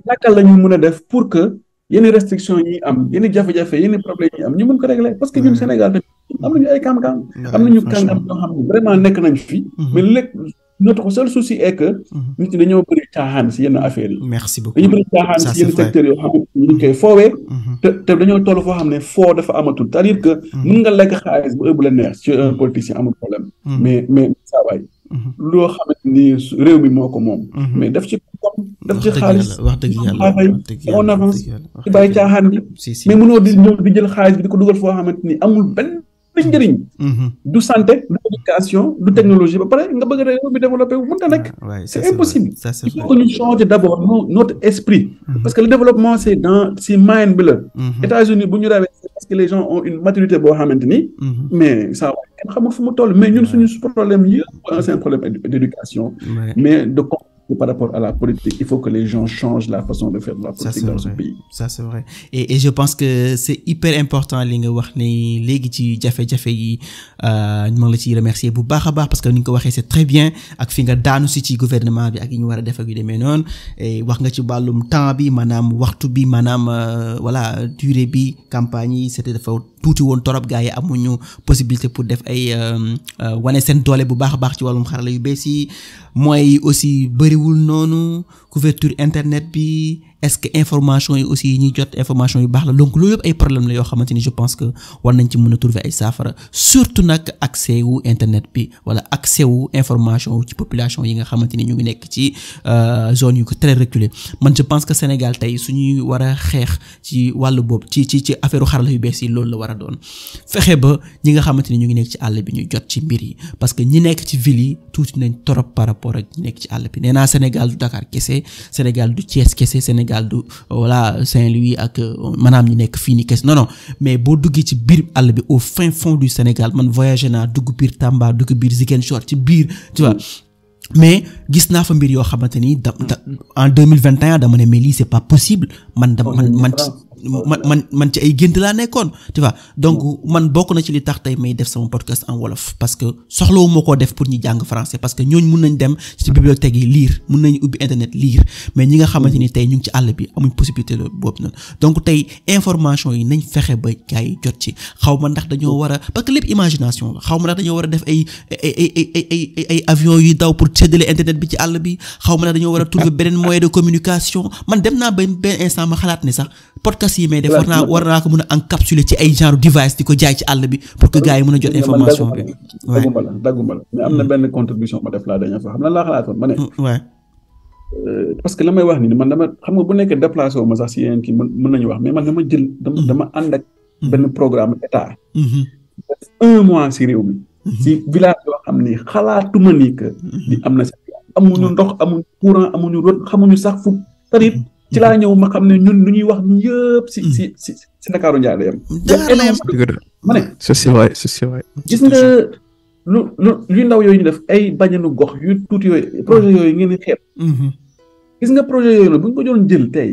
naka la ñu mën a def pour que yenn restrictions yi am yenn jafe-jafe yenn problèmes yi am ñu mën ko régler parce que ñun Sénégal tamit am nañu ay kàngam am nañu kàngam yoo xam ne vraiment nekk nañ fi mais lépp notre seul souci est que nit ñi dañoo bëri caaxaan si yenn affaires yi. merci beaucoup dañu bëri caaxaan si yenn secteurs yoo xam ne ñu koy foowee te dañoo toll foo xam ne foo dafa amatul c'est-à-dire que mën nga lekk xaalis bu ëpp la neex ci un politicien amul problème mais saa waay loo xamante ni réew mi moo ko moom mais def ci xaalis wax dëgg yàlla on avance ci bàyyi caaxaan bi mais mënoo di ñëw di jël xaalis bi di ko dugal foo xamante ni amul benn njëriñ du santé du éducation du technologie ba pare nga bëgg a réew mi développé wu mënta nekk c'est impossible il faut que ñu changer d'abord notre esprit parce que le développement c'est mind bi la États-Unis bu ñu rawee c'est parce que les gens ont une maturité boo xamante ni mais ça kenn xamul fu mu toll mais ñun suñu problème yëpp c'est un problème d'éducation mais de par rapport à la politique il faut que les gens changent la façon de faire de la politique dans ce pays. Ça c'est vrai et je pense que c'est hyper important li nga wax ni léegi ci jafe-jafe yi maa ngi la ciy remercier bu baax a baax parce que ni nga ko waxee c'est très bien ak fi nga daanu si ci gouvernement bi ak yi ñu war a def ak yu demee noonu et wax nga ci wàllum temps bi maanaam waxtu bi maanaam voilà durée bi campagne yi c'était dafa tuuti woon torop gars yi amuñu possibilité pour def ay wane seen doole bu baax a baax ci wàllum xarala yu bees yi mooy aussi bëriwul noonu couverture internet bi est-ce que information yi aussi ñuy jot information yu baax la donc loolu yëpp ay problème la yoo xamante ni je pense que war nañ ci mën a trouver ay saafara surtout nag accès wu internet bi wala accès wu information ci population yi nga xamante ni ñu ngi nekk ci zone yu ko très reculé man je pense que Sénégal tey suñuy war a xeex ci wàllu boobu ci affaire xarala yu bees yi loolu la war a doon fexe ba ñi nga xamante ni ñu ngi nekk ci àll bi ñu jot ci mbir yi parce que ñi nekk ci ville yi tuuti nañ torop par rapport ak ñi nekk ci àll bi nee naa Sénégal du Dakar kese Sénégal du Thiès kese Sénégal du voilà Saint-Louis ak maanaam ñi nekk fii ni kese non mais boo duggee ci biir àll bi au fin fond du Sénégal man voyagé naa dugg biir Tamba dugg biir Ziguinchor ci biir tu vois mais gis naa fa mbir yoo xamante ni en 2021 dama ne mais lii c'est pas possible man ci ay gént laa nekkoon tu vois donc man bokk na ci li tax tey may def sama podcast en wolof parce que soxlawu ma koo def pour ñi jàng français parce que ñooñu mun nañ dem ci bibliothèque yi lire mun nañu ubbi internet lire mais ñi nga xamante ni tey ñu ngi ci àll bi amuñ possibilité la boobu noonu donc tey information yi nañ fexe ba gars yi jot ci xaw ma ndax dañoo war a parce que lépp imagination la xaw ma ndax dañoo war a def ay avions yuy daw pour séddale internet bi ci àll bi xaw ma ndax dañoo war a trouver beneen moyen de communication man dem naa benn instant ma xalaat ne sax podcast yi may def war naa ko mën a encapsuler ci ay genre device di ko jaay ci àll bi pour que gars yi mën a jot information bi dagguma la mais am na benn contribution ma def la dernière fois xam na laa xalaatoon ma ne parce que la may wax ni man dama xam nga bu nekkee déplacé wu ma sax si yeneen kii mën nañu wax mais man dama ànd ak benn programme état def 1 mois si réew mi si village yoo xam ni xalaatuma ni que di am na amuñu ndox amuñu courant amuñu route xamuñu sax fu tarit ci laa ñëw ma xam ne ñun lu ñuy wax ni yëpp si Ndakaaru njaay la yem ma ne c'est vrai gis nga lu ndaw yooyu ñu def ay bajanu gox yu tuuti yooyu projet yooyu ngeen di xeeb gis nga projet yooyu nag bu ñu ko doon jël tey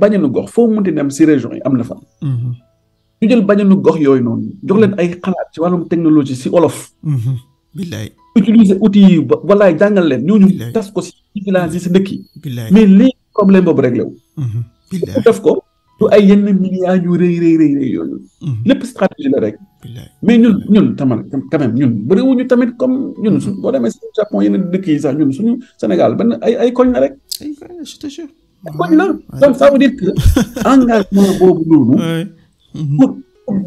bajanu gox foo munti dem si région yi am na fa ñu jël bajanu gox yooyu noonu jox leen ay xalaat ci wàllum technologie si olof billaay utiliser outils yi walaay jàngal leen ñooñu tas ko si village yi si dëkk yi mais léegi problème boobu réglé wu ku def ko du ay yenn milliards yu rëy yooyu lépp stratégie la rek mais ñun tamit quand même ñun bëriwuñu tamit comme ñun boo demee si Japon yenn dëkk yi sax ñun suñu Sénégal benn ay koñ la rek ay koñ la donc ça veut dire que engagement boobu noonu pour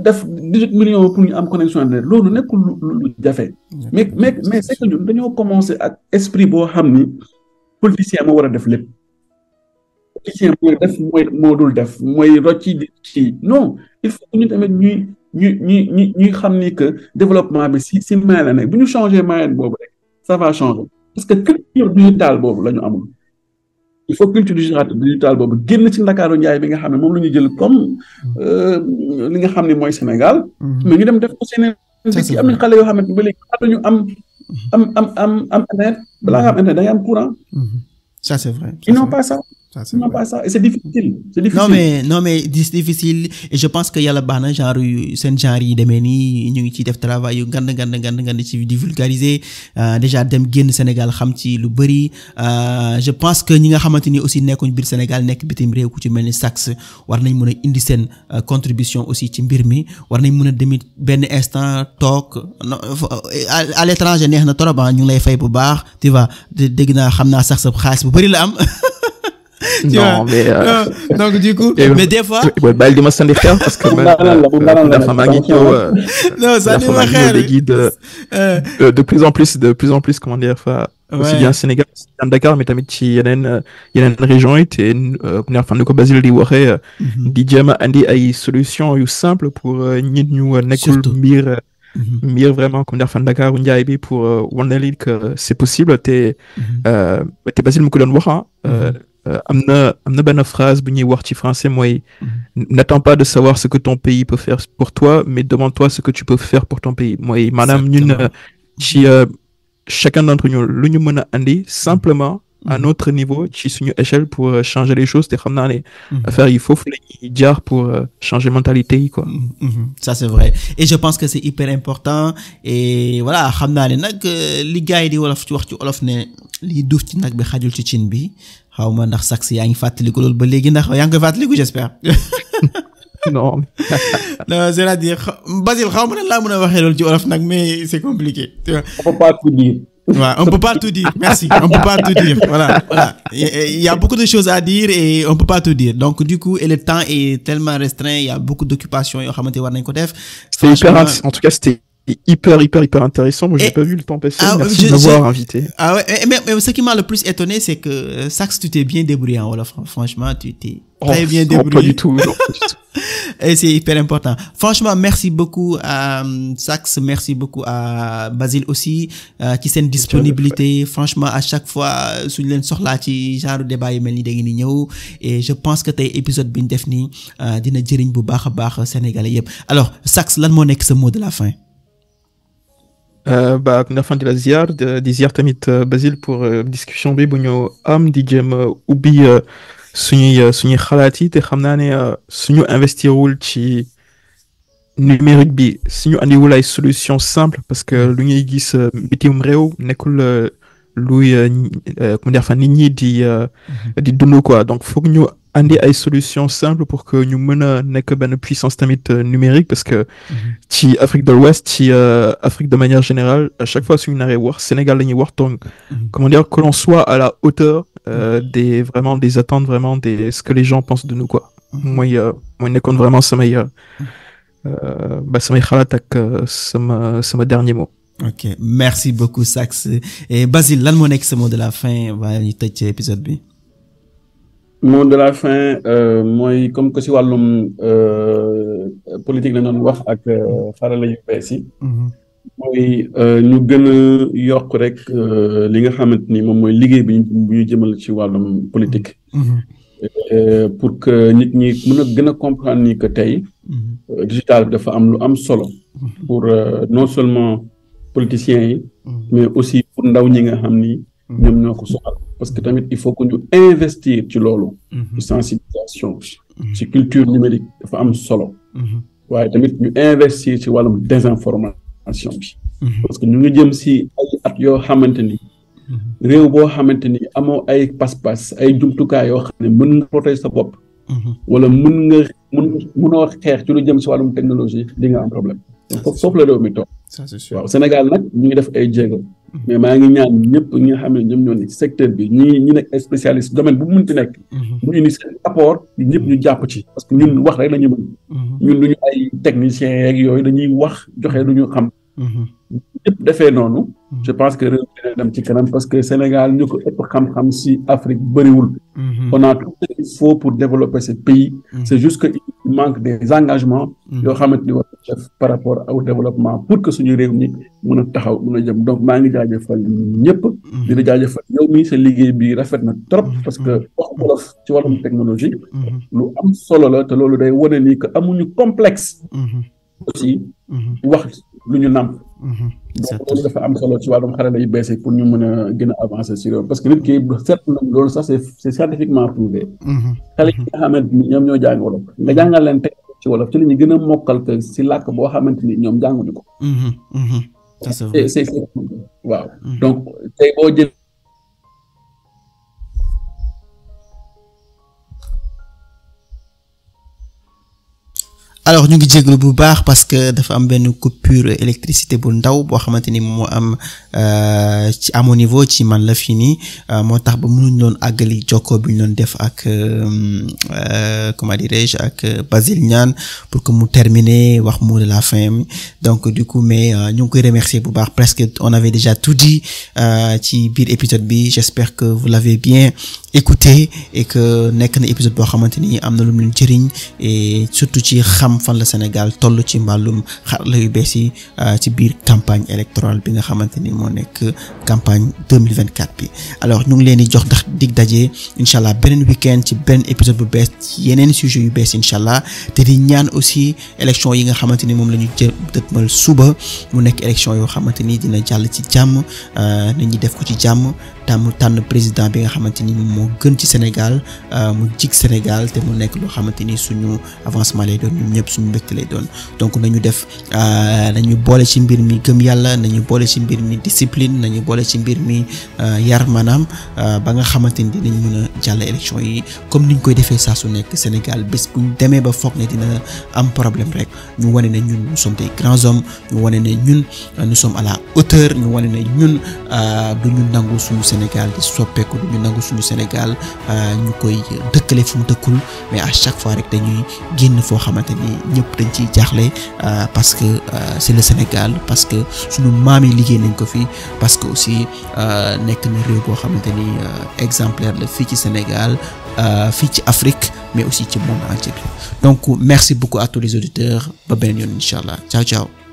def 18 millions pour ñu am connexion internet loolu nekkul lu jafe mais c'est que ñun dañoo commencer ak esprit boo xam ni politicien moo war a def lépp politicien mooy def moo dul def mooy rocci di ci non il faut que ñu tamit ñuy xam ni que développement bi si moyen la nekk bu ñu changer moyen boobu rek ça va changer parce que culture digitale boobu la ñu amul il faut culture digitale boobu génn ci Ndakaaru njaay bi nga xam ne moom la ñu jël comme li nga xam ne mooy Sénégal mais ñu dem def ko Sénégal dëkk am nañ xale yoo xamante ba léegi ñu am internet balaa nga am internet da ngay am courant ça c'est vrai ils n'ont pas ça et c'est difficile non mais c'est difficile et je pense que yàlla baax na genre seen genre yi demee nii ñu ngi ciy def travail yu ngand ci di vulgariser déjà dem génn Sénégal xam ci lu bari je pense que ñi nga xamante ni aussi nekkuñ biir Sénégal nekk bitim réew ku ci mel ni Sax war nañ mën a indi seen contribution aussi ci mbir mi war nañ mën a demit benn instant toog à l'étranger neex na trop ñu ngi lay fay bu baax tu vois dégg naa xam naa sax sa xaalis bu bari la am non mais donc du coup mais des fois bàyyi di ma sandi xeer parce que dafa maa ngi ñëw non sandi ma xeer léegi de plus en plus comment dire aussi bien Sénégal aussi Dakar mais tamit ci yeneen région yi te fan ni ko Basile di waxee di jéem a andi ay solution yu simple pour nit ñu nekkul mbir vraiment comme dire fan Dakar u Njaay bi pour wane leen que c'est possible te Basile mu ko doon wax am na benn phrase bu ñuy wax ci français mooy n'attends pas de savoir ce que ton pays peut faire pour toi mais demande-toi ce que tu peux faire pour ton pays mooy maanaam ñun ci chacun d'entre nous lu ñu mën a andi simplement à notre niveau ci suñu échelle pour changer les choses te xam naa ne affaire yi foofu la ñuy jaar pour changer mentalité yi quoi. Ça c'est vrai et je pense que c'est hyper important et voilà xam naa ne nag li gars yi di wolof ci wax ci olof ne li duuf ci nag bi xajul ci cin bi xaw ma ndax sax yaa ngi fàttaliku loolu ba léegi ndax yaa ngi koy fàttaliku j'espère. non. Non, c'est-à-dire Basile xaw ma ne laa mën a waxee loolu ci wolof nag mais c'est compliqué. On peut pas tout dire. Ouais, on peut pas tout dire. Merci. On peut pas tout dire. Voilà. Il y a beaucoup de choses à dire et on peut pas tout dire. Donc, du coup, et le temps est tellement restreint. Il y a beaucoup d'occupations. C'était en tout cas, c'était hyper intéressant. Moi, j'ai pas vu le temps passer. Merci de m'avoir invité. Ah ouais, mais ce qui m'a le plus étonné, c'est que Sax, tu t'es bien débrouillé en Wolof. Franchement, tu t'es très bien débrouillé. Non, pas du tout. Non, pas du tout. Et c'est hyper important. Franchement, merci beaucoup à Sax, merci beaucoup à Basile aussi, qui seen disponibilité. Franchement, à chaque fois, suñu leen soxlaa ci genre débat yu mel ni da ngeen di ñëw. Et je pense que tey épisode bi ñu def nii dina jëriñ bu baax a baax Sénégalais yëpp. Alors, Sax, lan moo nekk sa mot de la fin? Na fin de la ziar di ziar tamit Basile pour discussion bi bu ñu am di jéem ubbi suñuy xalaat yi te xam naa ne suñu investirul ci numérique bi suñu andiwul ay solution simple parce que lu ñuy gis bitim réew nekkul luy comment dire fa nit ñi di dund quoi donc foog ñu andi ay solution simple pour que ñu mën a nekk benn puissance tamit numérique parce que ci Afrique de l'Ouest ci Afrique de manière générale à chaque fois suñu naree wax Sénégal la ñuy wax donc comment dire que l'on soit à la hauteur des attentes vraiment des ce que les gens pensent de nous quoi mooy nekkoon vraiment samay xalaat ak sama dernier mot. Ok, merci beaucoup Sax. Et Basile, lan moo nekk sa mot de la fin waa ñu tëj ci épisode bi. Mot de la fin mooy comme que si wàllum politique la doon wax ak xarala yu bees yi. mooy ñu gën a yokk rek li nga xamante ni moom mooy liggéey bi ñu jëmal ci wàllum politique. Pour que nit ñi mën a gën a comprendre ni que tey digital dafa am lu am solo pour non seulement politiciens yi mais aussi pour ndaw ñi nga xam ni ñoom ñoo ko soxal parce que tamit il faut que ñu investir ci loolu ci sensibilisation ci culture numérique dafa am solo waaye tamit ñu investir ci wàllum désinformation bi parce que ñu ngi jëm si ay at yoo xamante ni réew boo xamante ni amoo ay pas-pas ay jumtukaay yoo xam ne mën nga protéger sa bopp wala mënoo xeex ci lu jëm si wàllum technologie di nga am problème foofu la réew mi toog waaw Sénégal nag ñu ngi def ay jéego mais maa ngi ñaan ñëpp ñi nga xam ne ñoom ñoo nekk ci secteur bi ñi nekk ay spécialiste domaine bu mu mënti nekk ñu indi seen apport ñëpp ñu jàpp ci parce que ñun wax rek la ñu mën ñun duñu ay techniciens yeeg yooyu dañuy wax joxe lu ñu xam ñëpp defee noonu je pense que réew mi dina dem ci kanam parce que Sénégal ñu ko ëpp xam-xam si Afrique bëriwul on a tout ce qu'il faut pour développer ce pays c'est juste que il manque des engagements yoo xamante ni war def par rapport au développement pour que suñu réew mi mën a taxaw mën a jëm donc maa ngi jaajëfal ñëpp dina jaajëfal yow mi sa liggéey bi rafet na trop parce que wax wolof ci wàllum technologie lu am solo la te loolu day wane ni que amuñu complexe aussi wax lu ñu nàmp donc loolu dafa am solo ci wàllum xarala yu bees pour ñu mën a gën a avancer sur parce que nit ki seetlu nañ loolu sax c'est scientifiquement prouvé xale yi nga xamante ni ñoom ñoo jàng wolof nga jàngal leen teg ci wolof ci la ñu gën a mokkal que si làkk boo xamante ni ñoom jànguñu ko c'est waaw donc tey boo jël alors ñu ngi jéglu bu baax parce que dafa am benn coupure électricité bu ndaw boo xamante ni moo am ci à mon niveau ci man la fii nii moo tax ba mënuñ loon àggali jokkoo bi ñu doon def ak comment dirais-je ak Basile Niane pour que mu terminer wax mot de la fin mi donc du coup mais ñu ngi koy remercier bu baax presque on avait déjà tout dit ci biir épisode bi j'espère que vous l'avez bien écouté et que nekk na épisode boo xamante ni am na lu mu leen jëriñ et surtout ci xam fan la Sénégal toll ci mbàllum xarala yu bees yi ci biir campagne électorale bi nga xamante ni moo nekk campagne 2024 bi alors ñu ngi leen di jox ndax dig daje incha allah beneen week-end ci beneen épisode bu bees ci yeneen sujet yu bees incha allah te di ñaan aussi élection yi nga xamante ni moom la ñu dëtmal suba mu nekk élection yoo xamante ni dina jàll ci jàmm nit ñi def ko ci jàmm tànn président bi nga xamante ni moo gën ci Sénégal mu jig Sénégal te mu nekk loo xamante ni suñu avancement lay doon ñun ñëpp suñu mbégte lay doon donc nañu boole ci mbir mi gëm yàlla nañu boole ci mbir mi discipline nañu boole ci mbir mi yar maanaam ba nga xamante ni dinañ mën a jàll élection yi comme niñ koy defee saa su nekk Sénégal bés bu ñu demee ba foog ne dina am problème rek ñu wane ne ñun nous sommes des grands hommes ñu wane ne ñun nous sommes à la hauteur ñu wane ne ñun du ñu nangu suñu Sénégal di soppeeku du ñu nangu suñu Sénégal ñu koy dëkkale fu mu dëkkul mais à chaque fois rek dañuy génn foo xamante ni ñëpp dañ ciy jaaxle parce que c'est le Sénégal parce que suñu maam yi liggéey nañ ko fi parce que aussi nekk na réew boo xamante ni exemplaire la fii ci Sénégal fii ci Afrique mais aussi ci monde entier donc merci beaucoup à tous les auditeurs ba beneen yoon incha allah ciao ciao